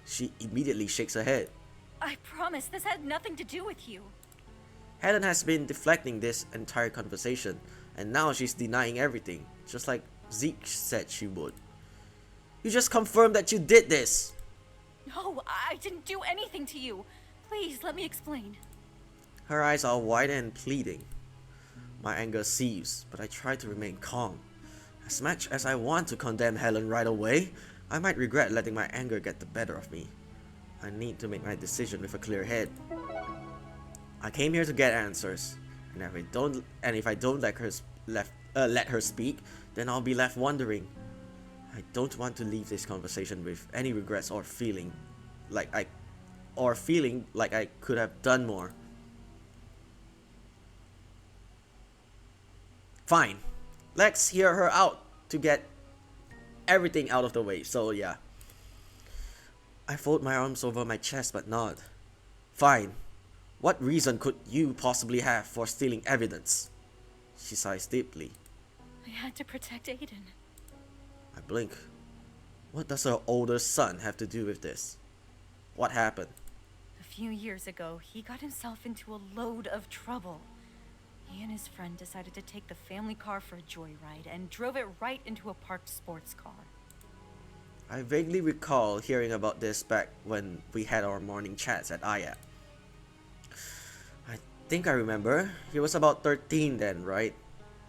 She immediately shakes her head. I promise this had nothing to do with you. Helen has been deflecting this entire conversation, and now she's denying everything, just like Zeke said she would. You just confirmed that you did this. No, I didn't do anything to you. Please, let me explain. Her eyes are wide and pleading. My anger seethes, but I try to remain calm. As much as I want to condemn Helen right away, I might regret letting my anger get the better of me. I need to make my decision with a clear head. I came here to get answers, and if I don't let her speak, then I'll be left wondering. I don't want to leave this conversation with any regrets or feeling like I could have done more. Fine. Let's hear her out to get everything out of the way. So yeah. I fold my arms over my chest but nod. Fine. What reason could you possibly have for stealing evidence? She sighs deeply. I had to protect Aiden. I blink. What does her older son have to do with this? What happened? A few years ago, he got himself into a load of trouble. He and his friend decided to take the family car for a joyride and drove it right into a parked sports car. I vaguely recall hearing about this back when we had our morning chats at IAP. I think I remember. He was about 13 then, right?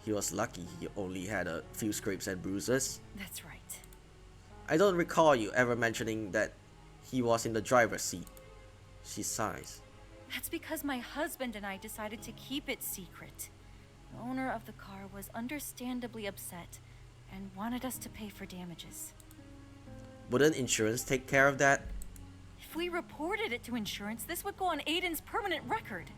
He was lucky he only had a few scrapes and bruises. That's right. I don't recall you ever mentioning that he was in the driver's seat. She sighs. That's because my husband and I decided to keep it secret. The owner of the car was understandably upset and wanted us to pay for damages. Wouldn't insurance take care of that? If we reported it to insurance, this would go on Aiden's permanent record.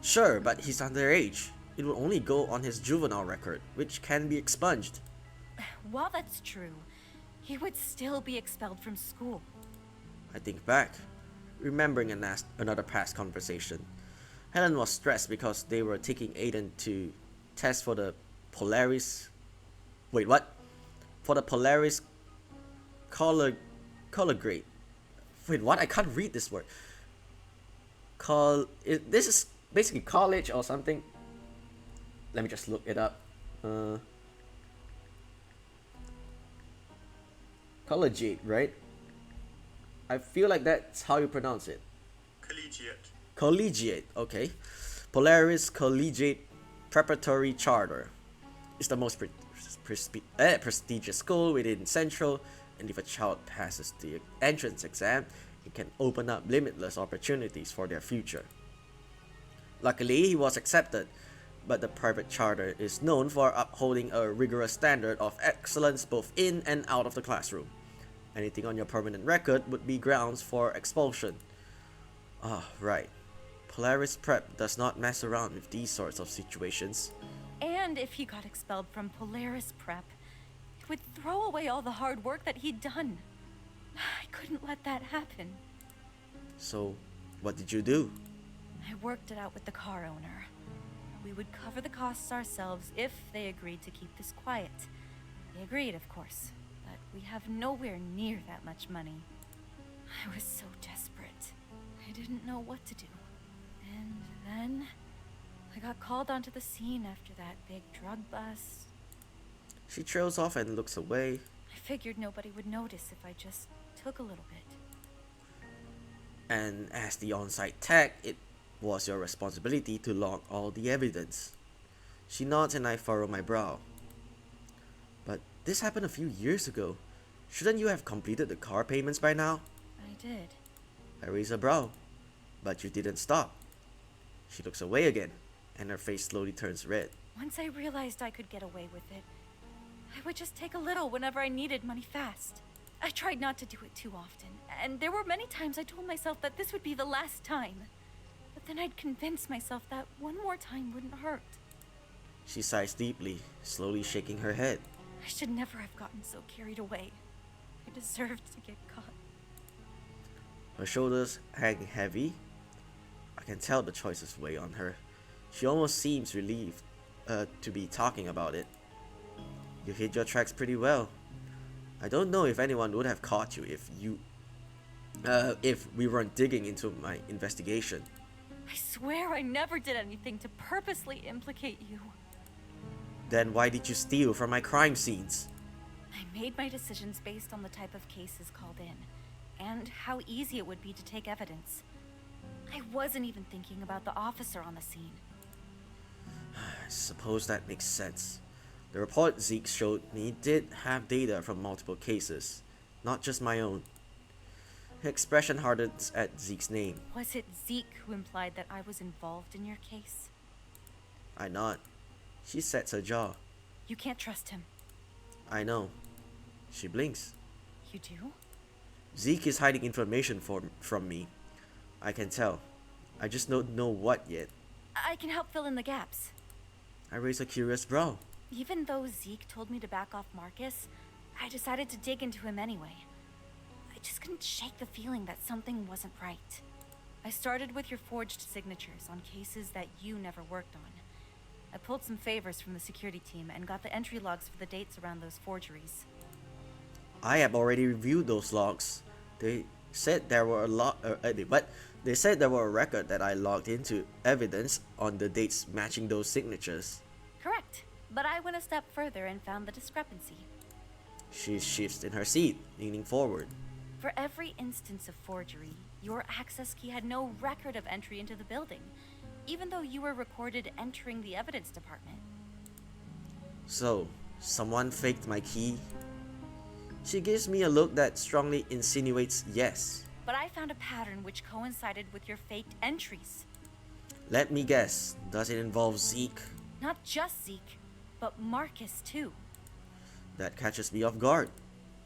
Sure, but he's underage. It will only go on his juvenile record, which can be expunged. While that's true, he would still be expelled from school. I think back, remembering another past conversation. Helen was stressed because they were taking Aiden to test for the Polaris... Wait, what? For the Polaris color grade. Wait, what? I can't read this word. This is basically college or something. Let me just look it up. Collegiate, right? I feel like that's how you pronounce it. Collegiate. Collegiate, okay. Polaris Collegiate Preparatory Charter. It's the most prestigious school within Central, and if a child passes the entrance exam, it can open up limitless opportunities for their future. Luckily, he was accepted, but the private charter is known for upholding a rigorous standard of excellence both in and out of the classroom. Anything on your permanent record would be grounds for expulsion. Ah, right. Polaris Prep does not mess around with these sorts of situations. And if he got expelled from Polaris Prep, it would throw away all the hard work that he'd done. I couldn't let that happen. So, what did you do? I worked it out with the car owner. We would cover the costs ourselves if they agreed to keep this quiet. They agreed, of course, but we have nowhere near that much money. I was so desperate. I didn't know what to do. And then I got called onto the scene after that big drug bust. She trails off and looks away. I figured nobody would notice if I just took a little bit. And as the on-site tech, it was your responsibility to log all the evidence. She nods and I furrow my brow. But this happened a few years ago. Shouldn't you have completed the car payments by now? I did. I raise a brow. But you didn't stop. She looks away again, and her face slowly turns red. Once I realized I could get away with it, I would just take a little whenever I needed money fast. I tried not to do it too often, and there were many times I told myself that this would be the last time. But then I'd convince myself that one more time wouldn't hurt. She sighs deeply, slowly shaking her head. I should never have gotten so carried away. I deserved to get caught. Her shoulders hang heavy. I can tell the choices weigh on her. She almost seems relieved to be talking about it. You hid your tracks pretty well. I don't know if anyone would have caught you if we weren't digging into my investigation. I swear I never did anything to purposely implicate you. Then why did you steal from my crime scenes? I made my decisions based on the type of cases called in, and how easy it would be to take evidence. I wasn't even thinking about the officer on the scene. I suppose that makes sense. The report Zeke showed me did have data from multiple cases, not just my own. Her expression hardens at Zeke's name. Was it Zeke who implied that I was involved in your case? I nod. She sets her jaw. You can't trust him. I know. She blinks. You do? Zeke is hiding information from me. I can tell. I just don't know what yet. I can help fill in the gaps. I raise a curious brow. Even though Zeke told me to back off Marcus, I decided to dig into him anyway. I just couldn't shake the feeling that something wasn't right. I started with your forged signatures on cases that you never worked on. I pulled some favors from the security team and got the entry logs for the dates around those forgeries. I have already reviewed those logs. They said there were they said there were a record that I logged into evidence on the dates matching those signatures. Correct, but I went a step further and found the discrepancy. She shifts in her seat, leaning forward. For every instance of forgery, your access key had no record of entry into the building, even though you were recorded entering the evidence department. So, someone faked my key? She gives me a look that strongly insinuates yes. But I found a pattern which coincided with your faked entries. Let me guess, does it involve Zeke? Not just Zeke, but Marcus too. That catches me off guard.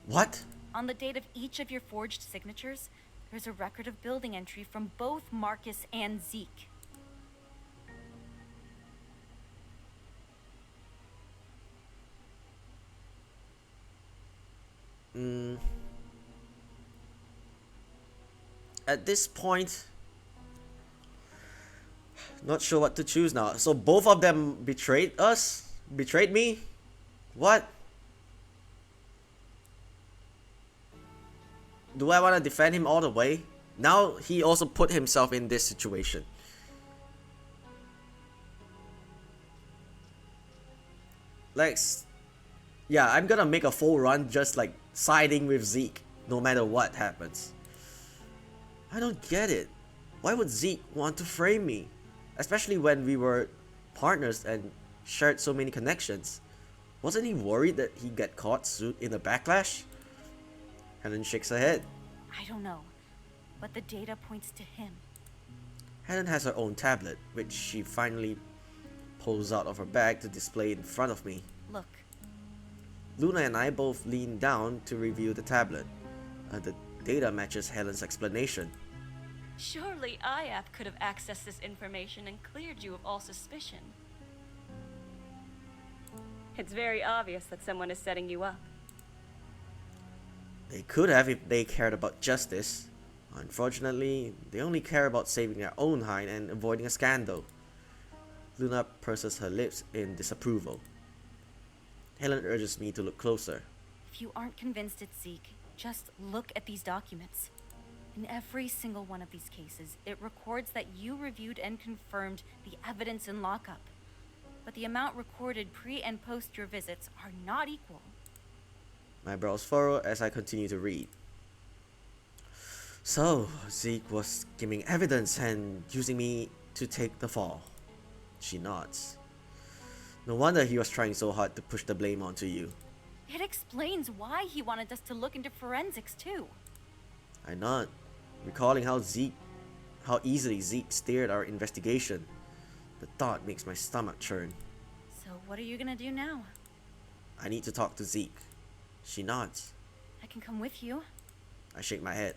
What? On the date of each of your forged signatures, there's a record of building entry from both Marcus and Zeke. At this point, not sure what to choose now. So both of them betrayed us? Betrayed me? What? Do I want to defend him all the way? Now he also put himself in this situation. Like, yeah, I'm gonna make a full run just like siding with Zeke, no matter what happens. I don't get it. Why would Zeke want to frame me? Especially when we were partners and shared so many connections. Wasn't he worried that he'd get caught soon in a backlash? Helen shakes her head. I don't know, but the data points to him. Helen has her own tablet, which she finally pulls out of her bag to display in front of me. Look. Luna and I both lean down to review the tablet. The data matches Helen's explanation. Surely IAP could have accessed this information and cleared you of all suspicion. It's very obvious that someone is setting you up. They could have if they cared about justice. Unfortunately, they only care about saving their own hide and avoiding a scandal. Luna purses her lips in disapproval. Helen urges me to look closer. If you aren't convinced it's Zeke, just look at these documents. In every single one of these cases, it records that you reviewed and confirmed the evidence in lockup. But the amount recorded pre and post your visits are not equal. My brows furrow as I continue to read. So, Zeke was giving evidence and using me to take the fall. She nods. No wonder he was trying so hard to push the blame onto you. It explains why he wanted us to look into forensics too. I nod, recalling how easily Zeke steered our investigation. The thought makes my stomach churn. So what are you gonna do now? I need to talk to Zeke. She nods. I can come with you. I shake my head.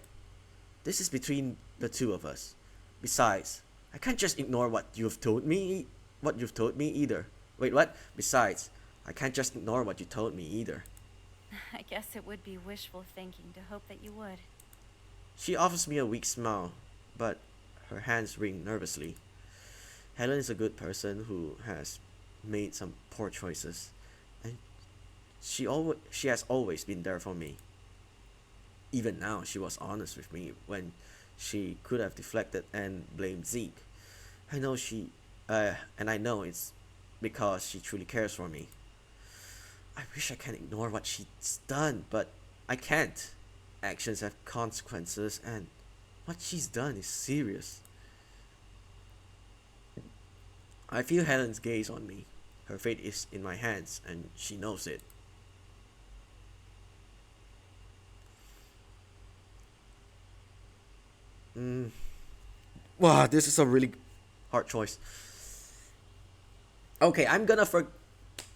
This is between the two of us. Besides, I can't just ignore what you've told me either. Wait, what? Besides, I can't just ignore what you told me either. I guess it would be wishful thinking to hope that you would. She offers me a weak smile, but her hands ring nervously. Helen is a good person who has made some poor choices, and she has always been there for me. Even now, she was honest with me when she could have deflected and blamed Zeke. I know I know it's because she truly cares for me. I wish I can ignore what she's done, but I can't. Actions have consequences, and what she's done is serious. I feel Helen's gaze on me. Her fate is in my hands, and she knows it. Wow, this is a really hard choice. Okay,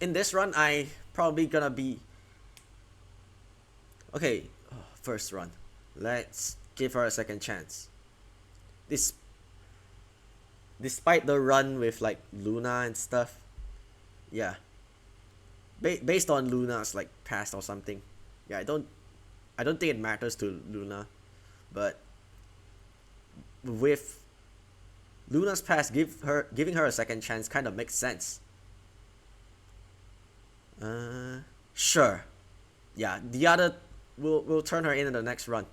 in this run, I probably gonna be... Okay, first run. Let's give her a second chance. Despite the run with like Luna and stuff, yeah. Based on Luna's like past or something, yeah. I don't think it matters to Luna, but with Luna's past, giving her a second chance kind of makes sense. Sure. Yeah, the other will turn her in the next run.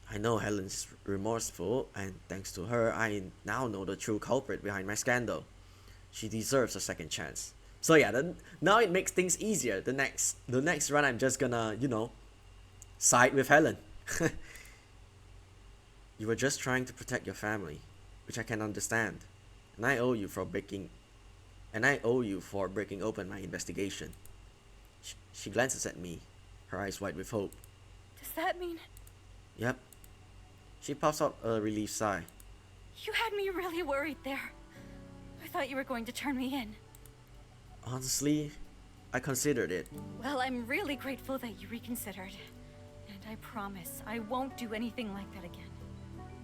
I know Helen's remorseful, and thanks to her, I now know the true culprit behind my scandal. She deserves a second chance. So yeah, now it makes things easier. The next run, I'm just gonna, side with Helen. You were just trying to protect your family, which I can understand, and I owe you for breaking open my investigation. She glances at me, her eyes wide with hope. Does that mean Yep. She puffs out a relieved sigh. you had me really worried there? I thought you were going to turn me in. Honestly, I considered it. Well, I'm really grateful that you reconsidered. And I promise I won't do anything like that again.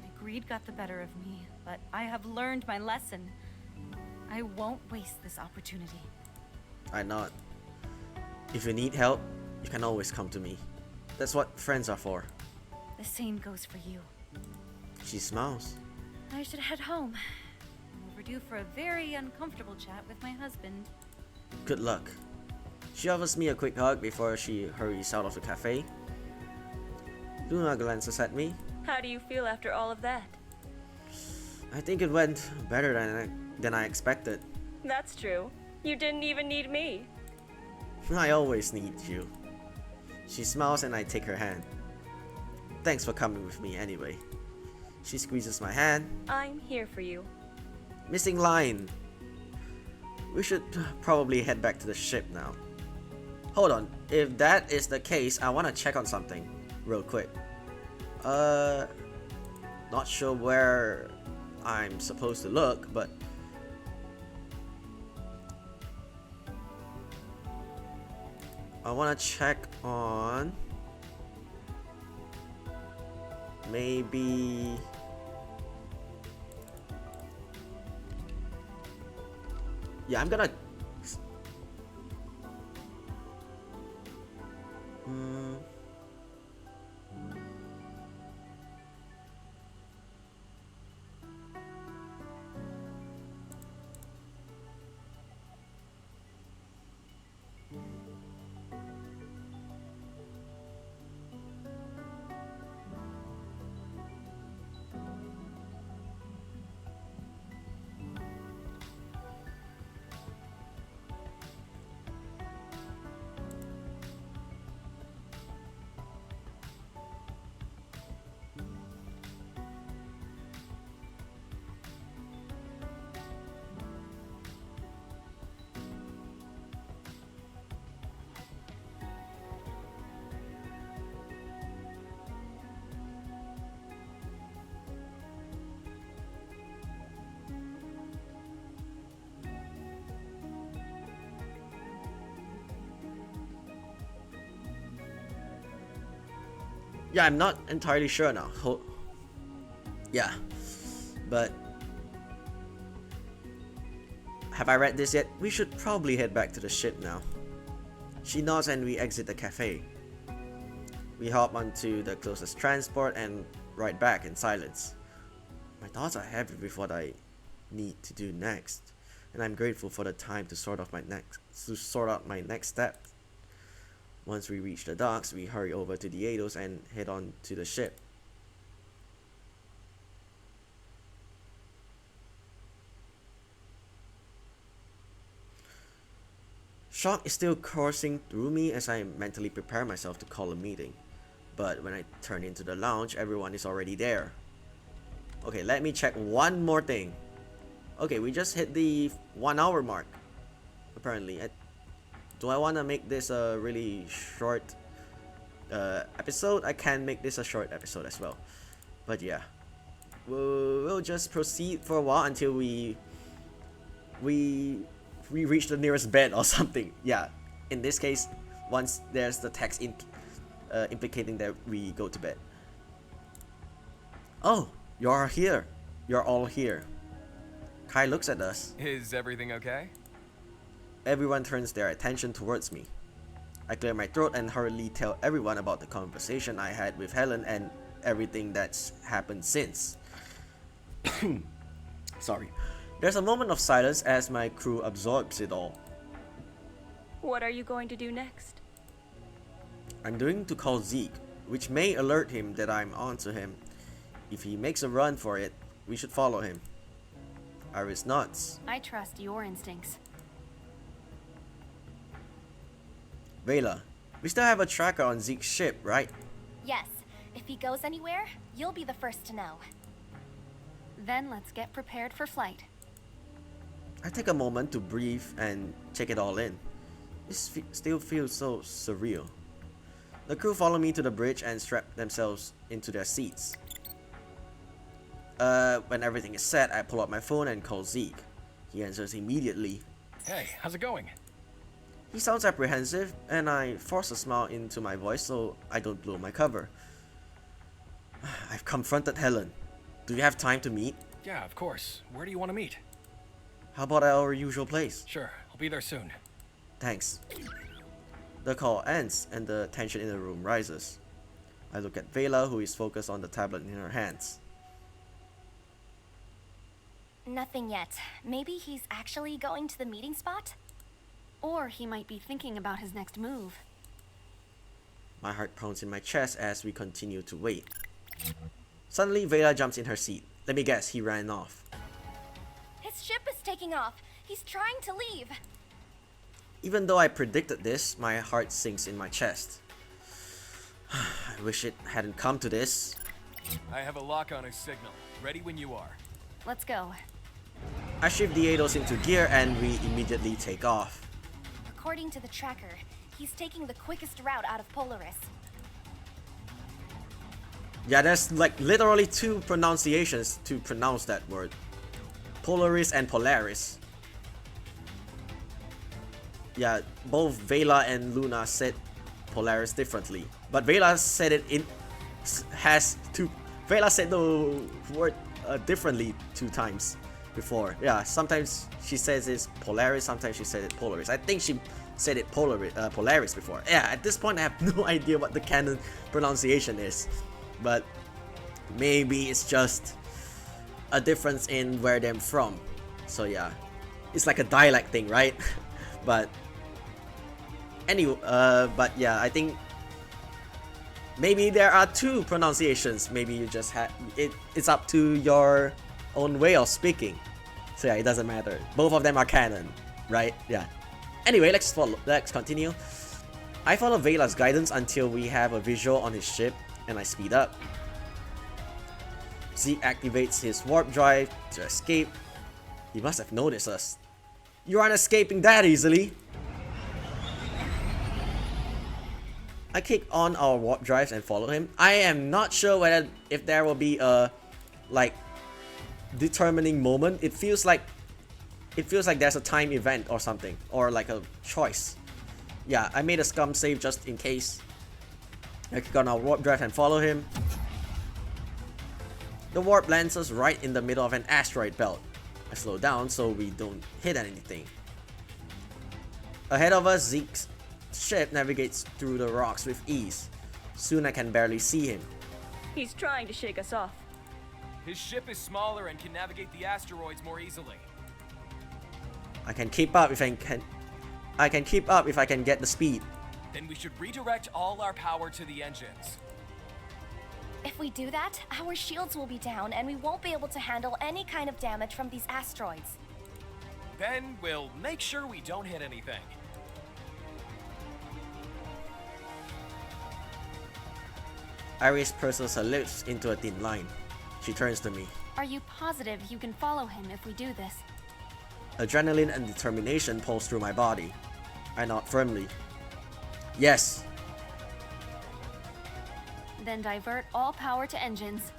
My greed got the better of me, but I have learned my lesson. I won't waste this opportunity. I nod. If you need help, you can always come to me. That's what friends are for. The same goes for you. She smiles. I should head home. I'm overdue for a very uncomfortable chat with my husband. Good luck. She offers me a quick hug before she hurries out of the cafe. Luna glances at me. How do you feel after all of that? I think it went better than I expected. That's true. You didn't even need me. I always need you. She smiles and I take her hand. Thanks for coming with me anyway. She squeezes my hand. I'm here for you. Missing line. We should probably head back to the ship now. Hold on. If that is the case, I want to check on something real quick. Not sure where I'm supposed to look, but I want to check on maybe I'm gonna Yeah, I'm not entirely sure now. Yeah, but have I read this yet? We should probably head back to the ship now. She nods and we exit the cafe. We hop onto the closest transport and ride back in silence. My thoughts are heavy with what I need to do next, and I'm grateful for the time to sort out my next step. Once we reach the docks, we hurry over to the Eidos and head on to the ship. Shock is still coursing through me as I mentally prepare myself to call a meeting. But when I turn into the lounge, everyone is already there. Okay, let me check one more thing. Okay, we just hit the 1 hour mark. Apparently. Do I want to make this a really short episode? I can make this a short episode as well. But yeah. We'll just proceed for a while until we reach the nearest bed or something. Yeah. In this case, once there's the text implicating that we go to bed. Oh, you're here. You're all here. Kai looks at us. Is everything okay? Everyone turns their attention towards me. I clear my throat and hurriedly tell everyone about the conversation I had with Helen and everything that's happened since. Sorry. There's a moment of silence as my crew absorbs it all. What are you going to do next? I'm going to call Zeke, which may alert him that I'm onto him. If he makes a run for it, we should follow him. Iris nods. I trust your instincts. Vela, we still have a tracker on Zeke's ship, right? Yes. If he goes anywhere, you'll be the first to know. Then let's get prepared for flight. I take a moment to breathe and take it all in. This still feels so surreal. The crew follow me to the bridge and strap themselves into their seats. When everything is set, I pull out my phone and call Zeke. He answers immediately. Hey, how's it going? He sounds apprehensive, and I force a smile into my voice so I don't blow my cover. I've confronted Helen. Do you have time to meet? Yeah, of course. Where do you want to meet? How about our usual place? Sure, I'll be there soon. Thanks. The call ends, and the tension in the room rises. I look at Vela, who is focused on the tablet in her hands. Nothing yet. Maybe he's actually going to the meeting spot? Or he might be thinking about his next move. My heart pounds in my chest as we continue to wait. Suddenly, Vela jumps in her seat. Let me guess, he ran off. His ship is taking off. He's trying to leave. Even though I predicted this, my heart sinks in my chest. I wish it hadn't come to this. I have a lock on his signal. Ready when you are. Let's go. I shift the Eidos into gear and we immediately take off. According to the tracker, he's taking the quickest route out of Polaris. Yeah, there's like literally two pronunciations to pronounce that word. Polaris and Polaris. Yeah, both Vela and Luna said Polaris differently. But Vela said Vela said the word differently 2 times before. Yeah, sometimes she says it's Polaris, sometimes she said it Polaris. I think she said it Polaris before. Yeah, at this point I have no idea what the canon pronunciation is. But maybe it's just a difference in where they're from. So yeah, it's like a dialect thing, right? But anyway, but yeah, I think maybe there are 2 pronunciations. Maybe you just have it's up to your own way of speaking. So yeah, it doesn't matter. Both of them are canon, right? Yeah. Anyway, let's continue. I follow Vela's guidance until we have a visual on his ship, and I speed up. Zeke activates his warp drive to escape. He must have noticed us. You aren't escaping that easily. I kick on our warp drives and follow him. I am not sure if there will be a like determining moment. It feels like there's a time event or something, or like a choice. Yeah, I made a scum save just in case. I click on our warp drive and follow him. The warp lands us right in the middle of an asteroid belt. I slow down so we don't hit anything. Ahead of us, Zeke's ship navigates through the rocks with ease. Soon I can barely see him. He's trying to shake us off. His ship is smaller and can navigate the asteroids more easily. I can keep up if I can get the speed. Then we should redirect all our power to the engines. If we do that, our shields will be down and we won't be able to handle any kind of damage from these asteroids. Then we'll make sure we don't hit anything. Iris purses her lips into a thin line. She turns to me. Are you positive you can follow him if we do this? Adrenaline and determination pulse through my body. I nod firmly. Yes. Then divert all power to engines.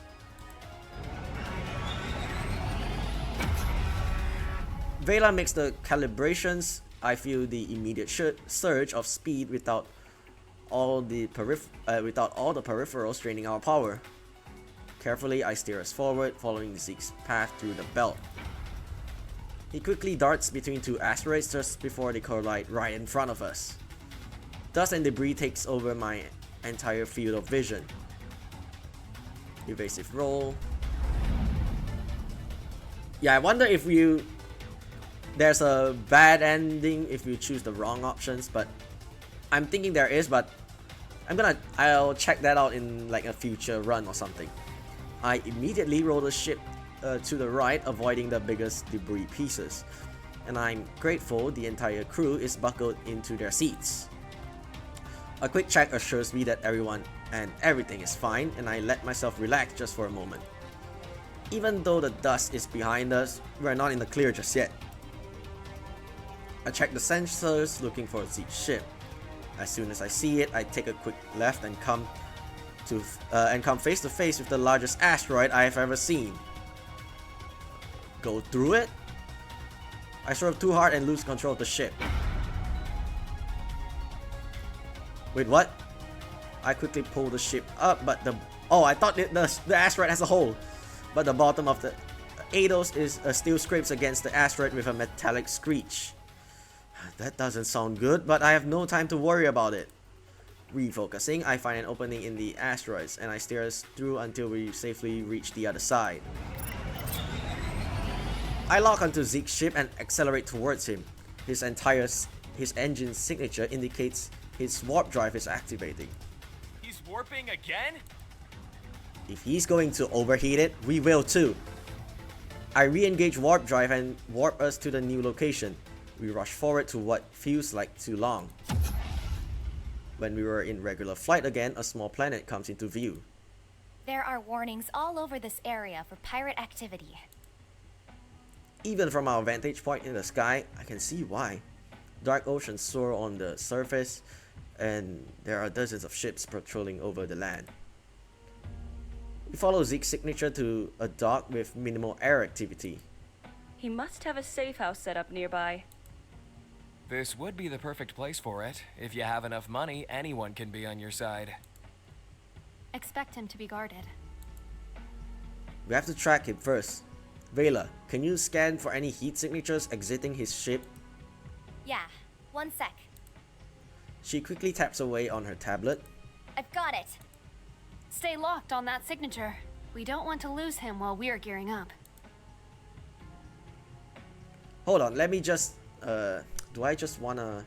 Vela makes the calibrations. I feel the immediate surge of speed without all the peripherals draining our power. Carefully, I steer us forward, following Zeke's path through the belt. He quickly darts between two asteroids just before they collide right in front of us. Dust and debris takes over my entire field of vision. Evasive roll. Yeah, I wonder if there's a bad ending if you choose the wrong options, but I'm thinking there is, but I'll check that out in like a future run or something. I immediately roll the ship to the right, avoiding the biggest debris pieces, and I'm grateful the entire crew is buckled into their seats. A quick check assures me that everyone and everything is fine, and I let myself relax just for a moment. Even though the dust is behind us, we're not in the clear just yet. I check the sensors looking for Zeke's ship. As soon as I see it, I take a quick left and come face to face with the largest asteroid I have ever seen. Go through it? I swerve too hard and lose control of the ship. Wait, what? I quickly pull the ship up, but I thought the asteroid has a hole, but the bottom of the ADOS still scrapes against the asteroid with a metallic screech. That doesn't sound good, but I have no time to worry about it. Refocusing, I find an opening in the asteroids, and I steer us through until we safely reach the other side. I lock onto Zeke's ship and accelerate towards him. His engine signature indicates his warp drive is activating. He's warping again? If he's going to overheat it, we will too. I re-engage warp drive and warp us to the new location. We rush forward to what feels like too long. When we were in regular flight again, a small planet comes into view. There are warnings all over this area for pirate activity. Even from our vantage point in the sky, I can see why. Dark oceans soar on the surface, and there are dozens of ships patrolling over the land. We follow Zeke's signature to a dock with minimal air activity. He must have a safe house set up nearby. This would be the perfect place for it. If you have enough money, anyone can be on your side. Expect him to be guarded. We have to track him first. Vela, can you scan for any heat signatures exiting his ship? Yeah, 1 sec. She quickly taps away on her tablet. I've got it. Stay locked on that signature. We don't want to lose him while we're gearing up. Hold on, let me just do I just wanna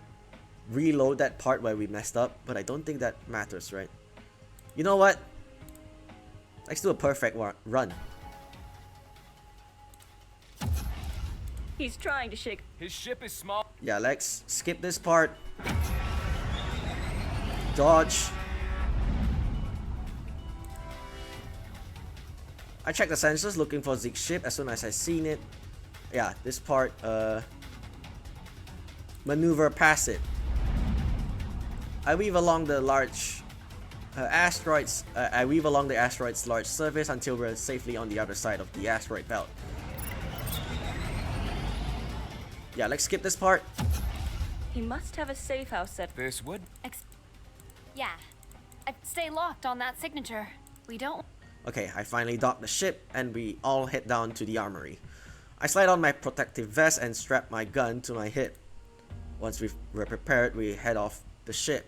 reload that part where we messed up? But I don't think that matters, right? You know what? Let's do a perfect run. He's trying to shake. His ship is small. Yeah, let's skip this part. Dodge. I check the sensors looking for Zeke's ship. As soon as I seen it, yeah, this part, maneuver past it. I weave along the large asteroids. I weave along the asteroid's large surface until we're safely on the other side of the asteroid belt. Yeah, let's skip this part. He must have a safe house set. This would... Yeah, Stay locked on that signature. We don't... Okay, I finally dock the ship and we all head down to the armory. I slide on my protective vest and strap my gun to my hip. Once we were prepared, we head off the ship.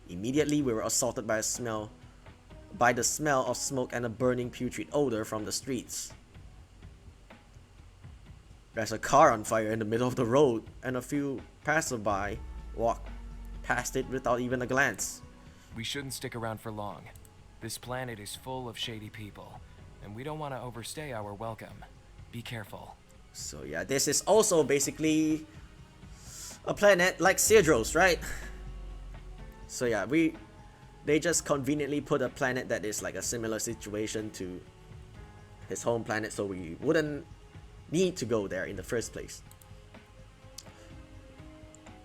Immediately, we were assaulted by the smell of smoke and a burning putrid odor from the streets. There's a car on fire in the middle of the road, and a few passerby walk past it without even a glance. We shouldn't stick around for long. This planet is full of shady people, and we don't want to overstay our welcome. Be careful. So yeah, this is also basically a planet like Cedros, right? So yeah, they just conveniently put a planet that is like a similar situation to his home planet, so we wouldn't need to go there in the first place.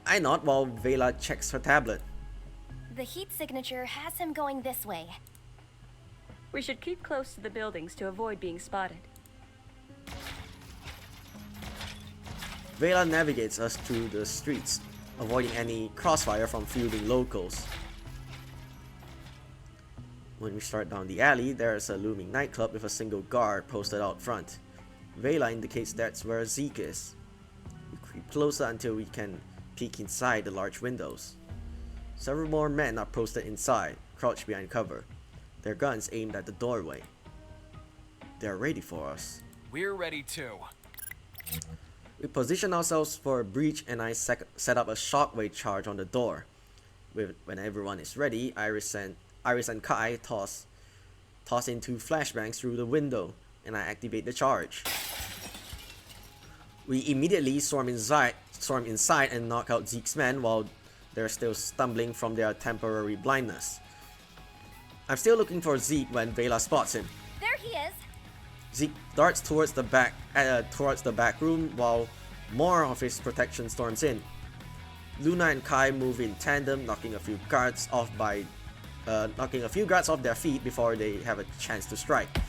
I nod while Vela checks her tablet. The heat signature has him going this way. We should keep close to the buildings to avoid being spotted. Vela navigates us through the streets, avoiding any crossfire from fielding locals. When we start down the alley, there is a looming nightclub with a single guard posted out front. Vela indicates that's where Zeke is. We creep closer until we can peek inside the large windows. Several more men are posted inside, crouched behind cover, their guns aimed at the doorway. They're ready for us. We're ready too. We position ourselves for a breach and I set up a shockwave charge on the door. When everyone is ready, Iris and Kai toss in 2 flashbangs through the window, and I activate the charge. We immediately storm inside and knock out Zeke's men while they're still stumbling from their temporary blindness. I'm still looking for Zeke when Vela spots him. There he is. Zeke darts towards the back room while more of his protection storms in. Luna and Kai move in tandem, knocking a few guards off their feet before they have a chance to strike.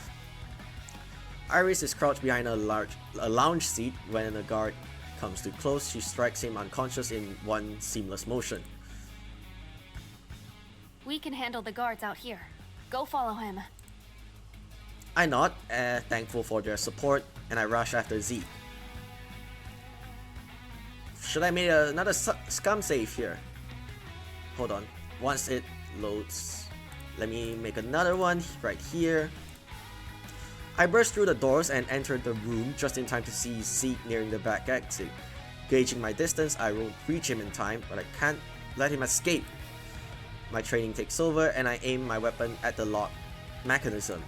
Iris is crouched behind a lounge seat. When a guard comes too close, she strikes him unconscious in one seamless motion. We can handle the guards out here. Go follow him. I nod, thankful for their support, and I rush after Zeke. Should I make another scum save here? Hold on. Once it loads, let me make another one right here. I burst through the doors and entered the room just in time to see Zeke nearing the back exit. Gauging my distance, I will reach him in time, but I can't let him escape. My training takes over and I aim my weapon at the lock mechanism.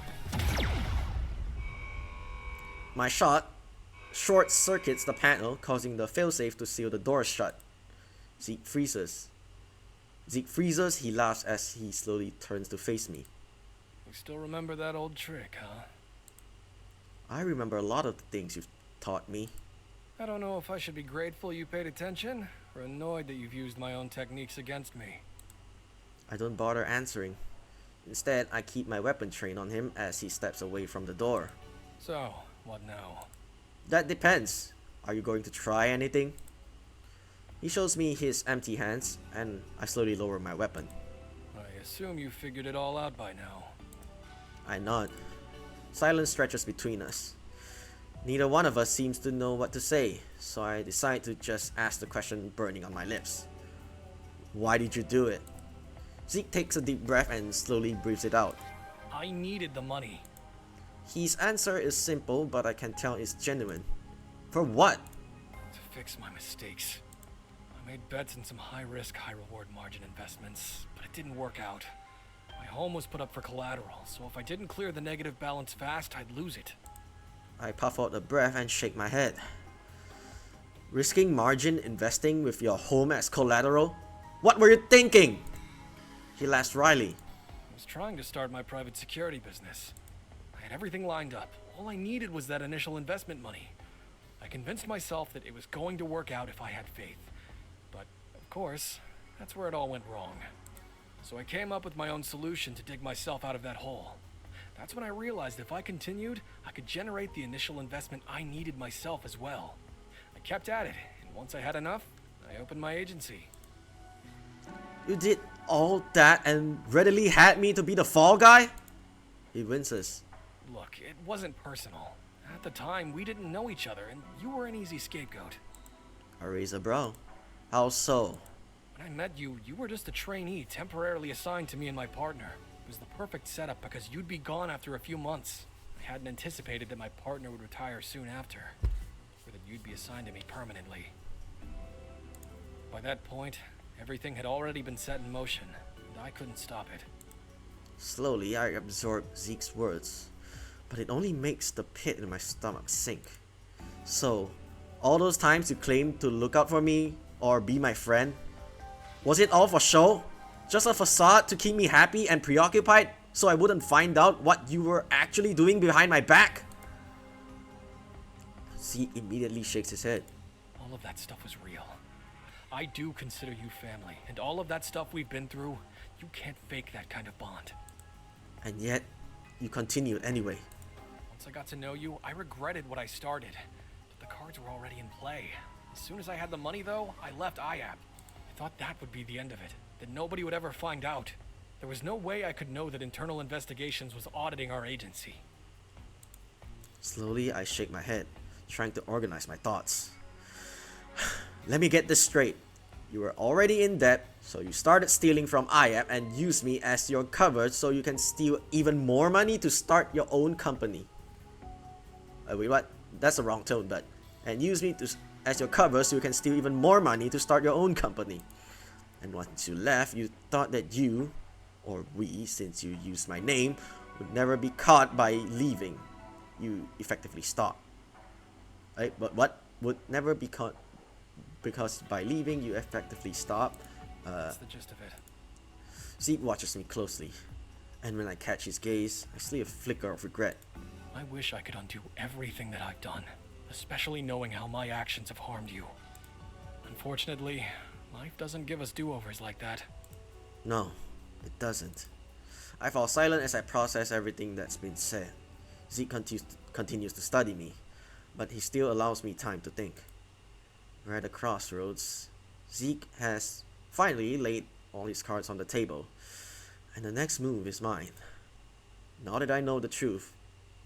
My shot short circuits the panel, causing the failsafe to seal the door shut. Zeke freezes. He laughs as he slowly turns to face me. You still remember that old trick, huh? I remember a lot of the things you've taught me. I don't know if I should be grateful you paid attention, or annoyed that you've used my own techniques against me. I don't bother answering. Instead, I keep my weapon trained on him as he steps away from the door. So, what now? That depends. Are you going to try anything? He shows me his empty hands, and I slowly lower my weapon. I assume you figured it all out by now. I nod. Silence stretches between us. Neither one of us seems to know what to say, so I decide to just ask the question burning on my lips. Why did you do it? Zeke takes a deep breath and slowly breathes it out. I needed the money. His answer is simple, but I can tell it's genuine. For what? To fix my mistakes. I made bets in some high-risk, high-reward margin investments, but it didn't work out. My home was put up for collateral, so if I didn't clear the negative balance fast, I'd lose it. I puff out a breath and shake my head. Risking margin investing with your home as collateral? What were you thinking? He laughs wryly. I was trying to start my private security business. I had everything lined up. All I needed was that initial investment money. I convinced myself that it was going to work out if I had faith. But, of course, that's where it all went wrong. So I came up with my own solution to dig myself out of that hole. That's when I realized if I continued, I could generate the initial investment I needed myself as well. I kept at it, and once I had enough, I opened my agency. You did all that and readily had me to be the fall guy? He winces. Look, it wasn't personal. At the time, we didn't know each other, and you were an easy scapegoat. I raise a brow. How so? When I met you, you were just a trainee temporarily assigned to me and my partner. It was the perfect setup because you'd be gone after a few months. I hadn't anticipated that my partner would retire soon after, or that you'd be assigned to me permanently. By that point, everything had already been set in motion, and I couldn't stop it. Slowly, I absorb Zeke's words, but it only makes the pit in my stomach sink. So, all those times you claimed to look out for me or be my friend, was it all for show? Just a facade to keep me happy and preoccupied so I wouldn't find out what you were actually doing behind my back? Zeke immediately shakes his head. All of that stuff was real. I do consider you family, and all of that stuff we've been through, you can't fake that kind of bond. And yet, you continued anyway. Once I got to know you, I regretted what I started, but the cards were already in play. As soon as I had the money, though, I left IAP. I thought that would be the end of it, that nobody would ever find out. There was no way I could know that Internal Investigations was auditing our agency. Slowly, I shake my head, trying to organize my thoughts. Let me get this straight. You were already in debt, so you started stealing from IAP and used me as your cover so you can steal even more money to start your own company. Wait, what? That's the wrong tone, but... And use me as your cover so you can steal even more money to start your own company. And once you left, you thought that you, or we, since you used my name, would never be caught by leaving. You effectively stopped. Right? But what? Would never be caught because by leaving you effectively stop. That's the gist of it. Zeke watches me closely, and when I catch his gaze, I see a flicker of regret. I wish I could undo everything that I've done, especially knowing how my actions have harmed you. Unfortunately, life doesn't give us do-overs like that. No, it doesn't. I fall silent as I process everything that's been said. Zeke continues to study me, but he still allows me time to think. We're at a crossroads. Zeke has finally laid all his cards on the table, and the next move is mine. Now that I know the truth,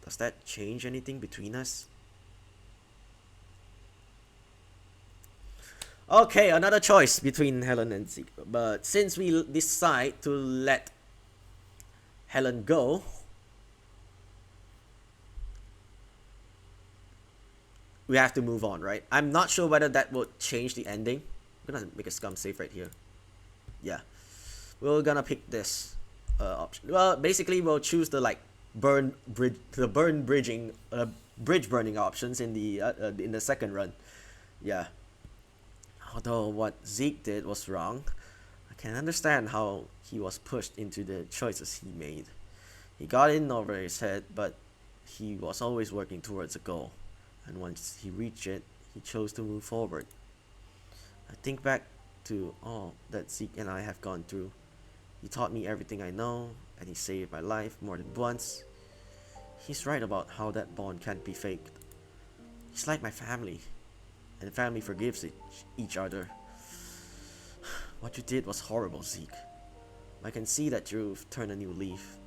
does that change anything between us? Okay, another choice between Helen and Zeke. But since we decide to let Helen go, we have to move on, right? I'm not sure whether that will change the ending. I'm gonna make a scum save right here. Yeah, we're gonna pick this option. Well, basically, we'll choose the bridge burning options in the second run. Yeah. Although what Zeke did was wrong, I can understand how he was pushed into the choices he made. He got in over his head, but he was always working towards a goal. And once he reached it, he chose to move forward. I think back to all that Zeke and I have gone through. He taught me everything I know, and he saved my life more than once. He's right about how that bond can't be faked. He's like my family, and family forgives each other. What you did was horrible, Zeke. I can see that you've turned a new leaf.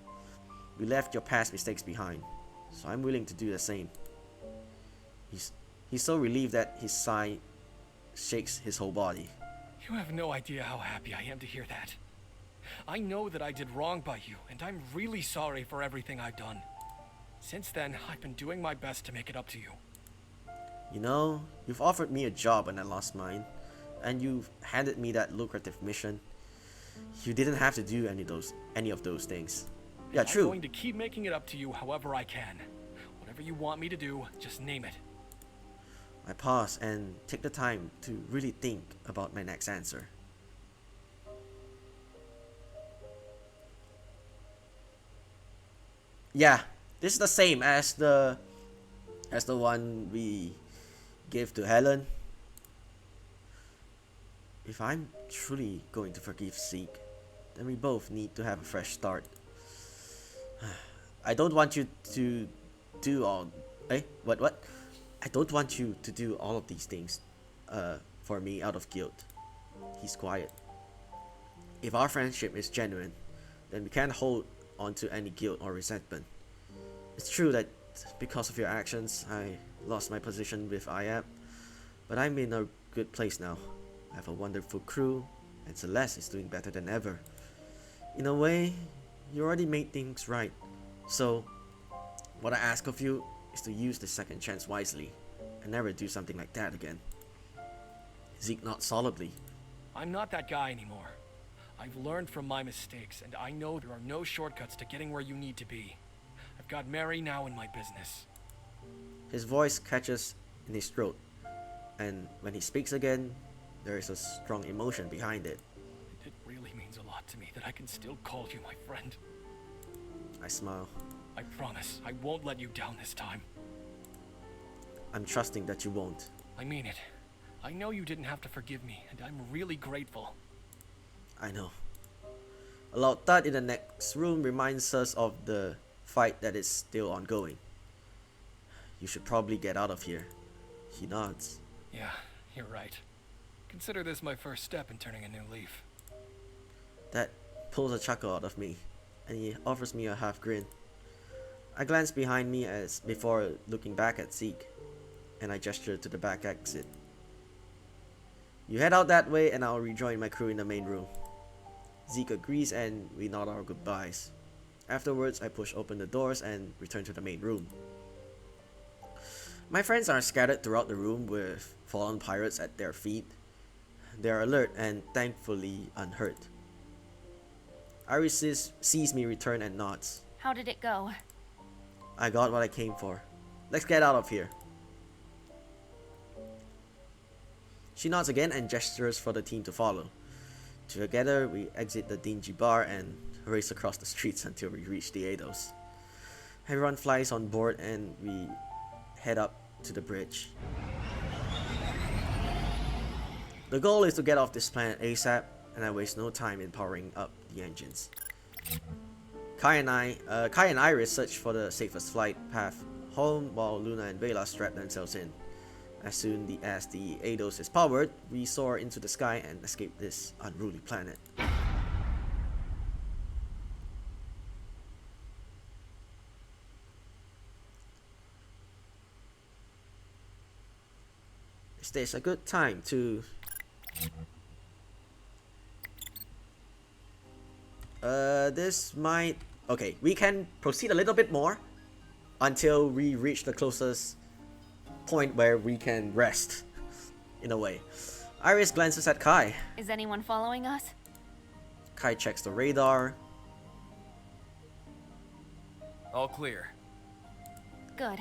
You left your past mistakes behind, so I'm willing to do the same. He's so relieved that his sigh shakes his whole body. You have no idea how happy I am to hear that. I know that I did wrong by you, and I'm really sorry for everything I've done. Since then, I've been doing my best to make it up to you. You know, you've offered me a job when I lost mine, and you've handed me that lucrative mission. You didn't have to do any of those things. Yeah, true. I'm going to keep making it up to you however I can. Whatever you want me to do, just name it. I pause and take the time to really think about my next answer. Yeah, this is the same as the one we gave to Helen. If I'm truly going to forgive Zeke, then we both need to have a fresh start. I don't want you to do all... What? I don't want you to do all of these things for me out of guilt. He's quiet. If our friendship is genuine, then we can't hold on to any guilt or resentment. It's true that because of your actions, I lost my position with IAP, but I'm in a good place now. I have a wonderful crew, and Celeste is doing better than ever. In a way, you already made things right. So, what I ask of you is to use the second chance wisely, and never do something like that again. Zeke nodded solidly. I'm not that guy anymore. I've learned from my mistakes, and I know there are no shortcuts to getting where you need to be. I've got Mary now in my business. His voice catches in his throat, and when he speaks again, there is a strong emotion behind it. It really means a lot to me that I can still call you my friend. I smile. I promise I won't let you down this time. I'm trusting that you won't. I mean it. I know you didn't have to forgive me, and I'm really grateful. I know. A loud thud in the next room reminds us of the fight that is still ongoing. You should probably get out of here. He nods. Yeah, you're right. Consider this my first step in turning a new leaf. That pulls a chuckle out of me, and he offers me a half grin. I glance behind me as before looking back at Zeke, and I gesture to the back exit. You head out that way and I'll rejoin my crew in the main room. Zeke agrees and we nod our goodbyes. Afterwards, I push open the doors and return to the main room. My friends are scattered throughout the room with fallen pirates at their feet. They are alert and thankfully unhurt. Iris sees me return and nods. How did it go? I got what I came for. Let's get out of here. She nods again and gestures for the team to follow. Together, we exit the dingy bar and race across the streets until we reach the Eidos. Everyone flies on board and we head up to the bridge. The goal is to get off this planet ASAP, and I waste no time in powering up the engines. Kai and Iris search for the safest flight path home while Luna and Vela strap themselves in. As soon as the Eidos is powered, we soar into the sky and escape this unruly planet. Is this a good time to... this might... Okay, we can proceed a little bit more until we reach the closest point where we can rest, in a way. Iris glances at Kai. Is anyone following us? Kai checks the radar. All clear. Good.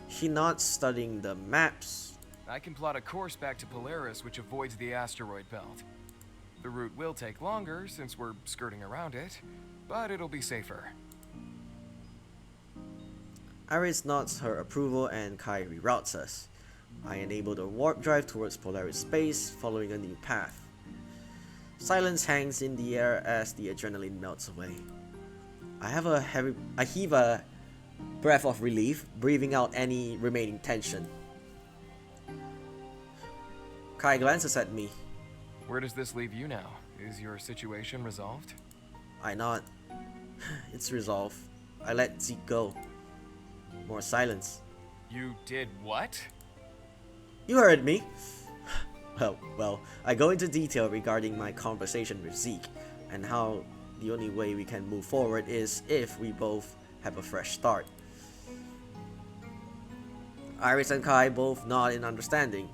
He nods, studying the maps. I can plot a course back to Polaris which avoids the asteroid belt. The route will take longer since we're skirting around it, but it'll be safer. Iris nods her approval and Kai reroutes us. I enable the warp drive towards Polaris space, following a new path. Silence hangs in the air as the adrenaline melts away. I heave a breath of relief, breathing out any remaining tension. Kai glances at me. Where does this leave you now? Is your situation resolved? I nod. It's resolved. I let Zeke go. More silence. You did what? You heard me. Well, I go into detail regarding my conversation with Zeke and how the only way we can move forward is if we both have a fresh start. Iris and Kai both nod in understanding.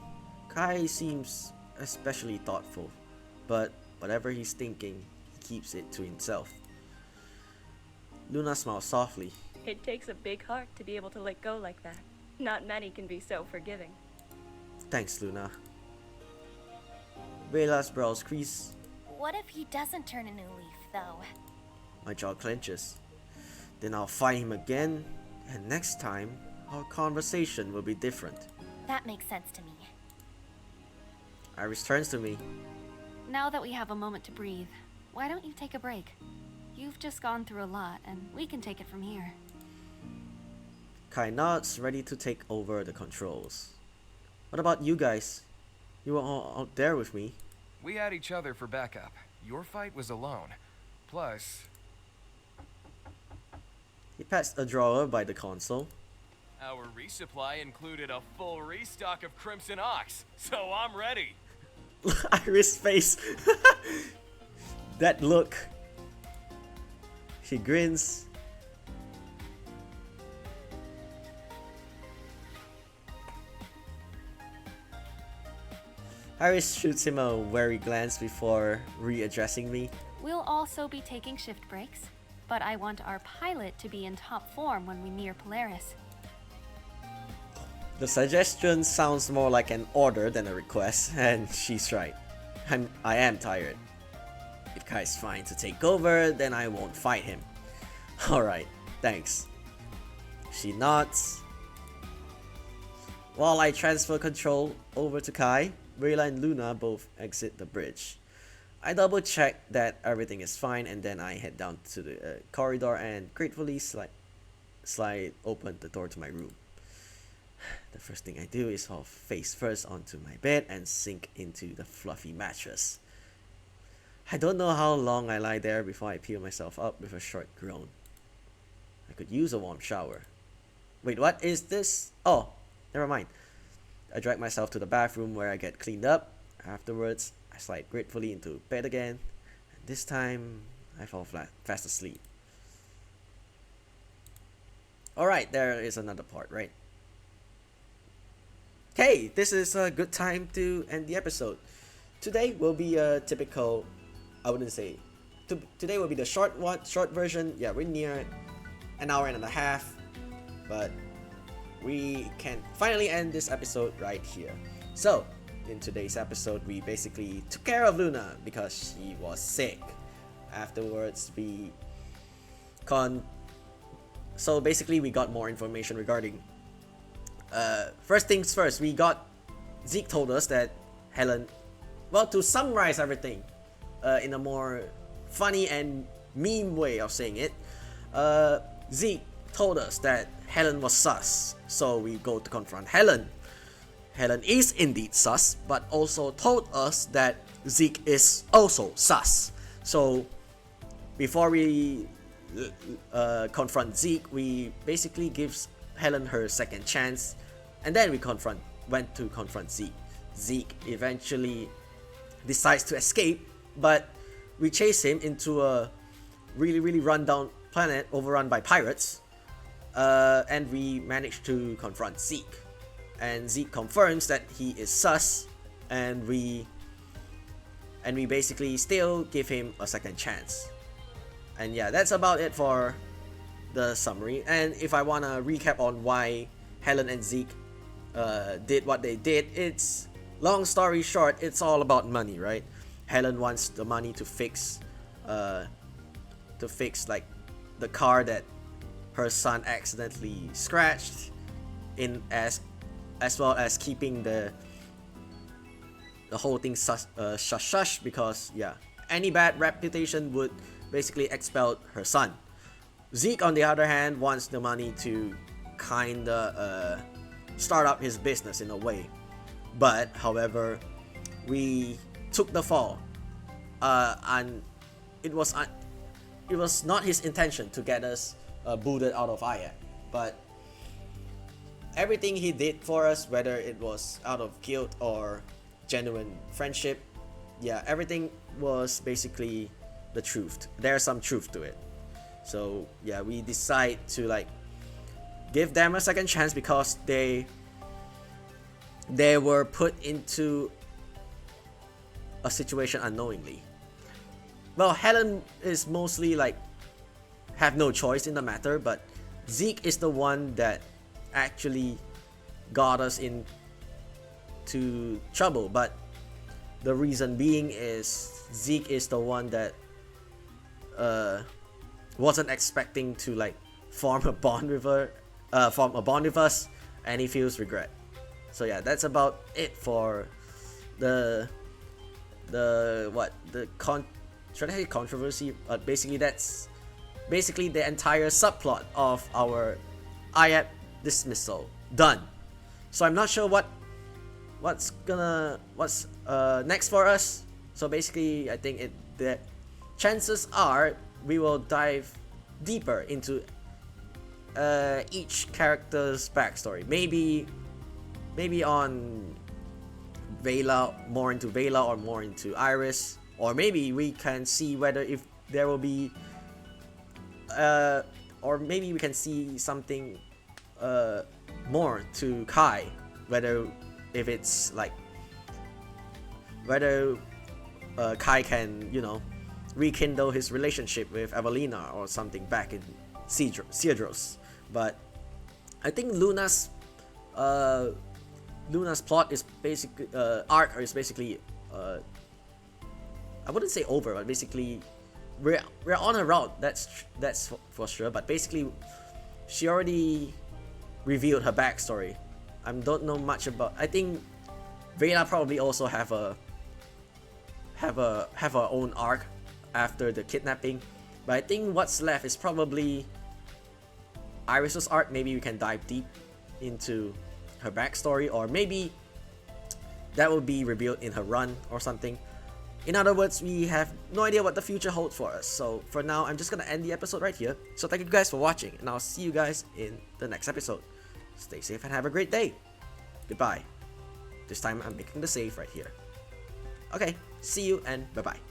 Kai seems especially thoughtful, but whatever he's thinking, he keeps it to himself. Luna smiles softly. It takes a big heart to be able to let go like that. Not many can be so forgiving. Thanks, Luna. Vela's brows crease. What if he doesn't turn a new leaf, though? My jaw clenches. Then I'll fight him again, and next time, our conversation will be different. That makes sense to me. Iris turns to me. Now that we have a moment to breathe, why don't you take a break? You've just gone through a lot, and we can take it from here. Kai nods, ready to take over the controls. What about you guys? You were all out there with me. We had each other for backup. Your fight was alone. Plus, He pats a drawer by the console. our resupply included a full restock of Crimson Ox, so I'm ready. Iris' face. That look. She grins. Iris shoots him a wary glance before readdressing me. We'll also be taking shift breaks, but I want our pilot to be in top form when we near Polaris. The suggestion sounds more like an order than a request, and she's right. I am tired. If Kai's fine to take over, then I won't fight him. Alright, thanks. She nods. While I transfer control over to Kai, Rayla and Luna both exit the bridge. I double check that everything is fine, and then I head down to the corridor and gratefully slide open the door to my room. The first thing I do is fall face first onto my bed and sink into the fluffy mattress. I don't know how long I lie there before I peel myself up with a short groan. I could use a warm shower. Wait, what is this? Oh, never mind. I drag myself to the bathroom where I get cleaned up. Afterwards, I slide gratefully into bed again, and this time I fall fast asleep. Alright, there is another part, right? Okay, this is a good time to end the episode. Today will be a typical, I wouldn't say, today will be the short version. Yeah, we're near an hour and a half, but we can finally end this episode right here. So, in today's episode, we basically took care of Luna because she was sick. Afterwards, so basically we got more information regarding first things first, Zeke told us that Helen, well, to summarize everything in a more funny and meme way of saying it, Zeke told us that Helen was sus, so we go to confront Helen. Helen is indeed sus, but also told us that Zeke is also sus. So before we confront Zeke, we basically gives Helen her second chance, and then we went to confront Zeke. Zeke eventually decides to escape, but we chase him into a really rundown planet overrun by pirates, and we manage to confront Zeke. And Zeke confirms that he is sus, and we basically still give him a second chance. And yeah, that's about it for the summary. And if I wanna recap on why Helen and Zeke did what they did, it's long story short, it's all about money, right? Helen wants the money to fix like the car that her son accidentally scratched, in as well as keeping the whole thing shush, because yeah, any bad reputation would basically expel her son. Zeke, on the other hand, wants the money to kinda start up his business in a way, but however, we took the fall, and it was not his intention to get us booted out of Aya, but everything he did for us, whether it was out of guilt or genuine friendship, yeah, everything was basically the truth. There's some truth to it. So yeah, we decide to like give them a second chance because they were put into a situation unknowingly. Well, Helen is mostly like have no choice in the matter, but Zeke is the one that actually got us into trouble. But the reason being is Zeke is the one that wasn't expecting to like form a bond with us, and he feels regret. So yeah, that's about it for should I say controversy? Basically that's basically the entire subplot of our IAP dismissal done. So I'm not sure what's next for us. So basically, I think the chances are we will dive deeper into each character's backstory. Maybe on Vela, more into Vela or more into Iris, or maybe we can see whether if there will be or maybe we can see something more to Kai, whether if it's like whether Kai can, you know, rekindle his relationship with Evelina or something back in Cedros. But I think Luna's plot is basically arc is basically I wouldn't say over, but basically we're on a route. That's for sure. But basically, she already revealed her backstory. I don't know much about. I think Vela probably also have her own arc after the kidnapping. But I think what's left is probably Iris's arc. Maybe we can dive deep into her backstory, or maybe that will be revealed in her run or something. In other words, we have no idea what the future holds for us. So for now, I'm just gonna end the episode right here. So thank you guys for watching, and I'll see you guys in the next episode. Stay safe and have a great day. Goodbye. This time I'm making the save right here. Okay, see you and bye-bye.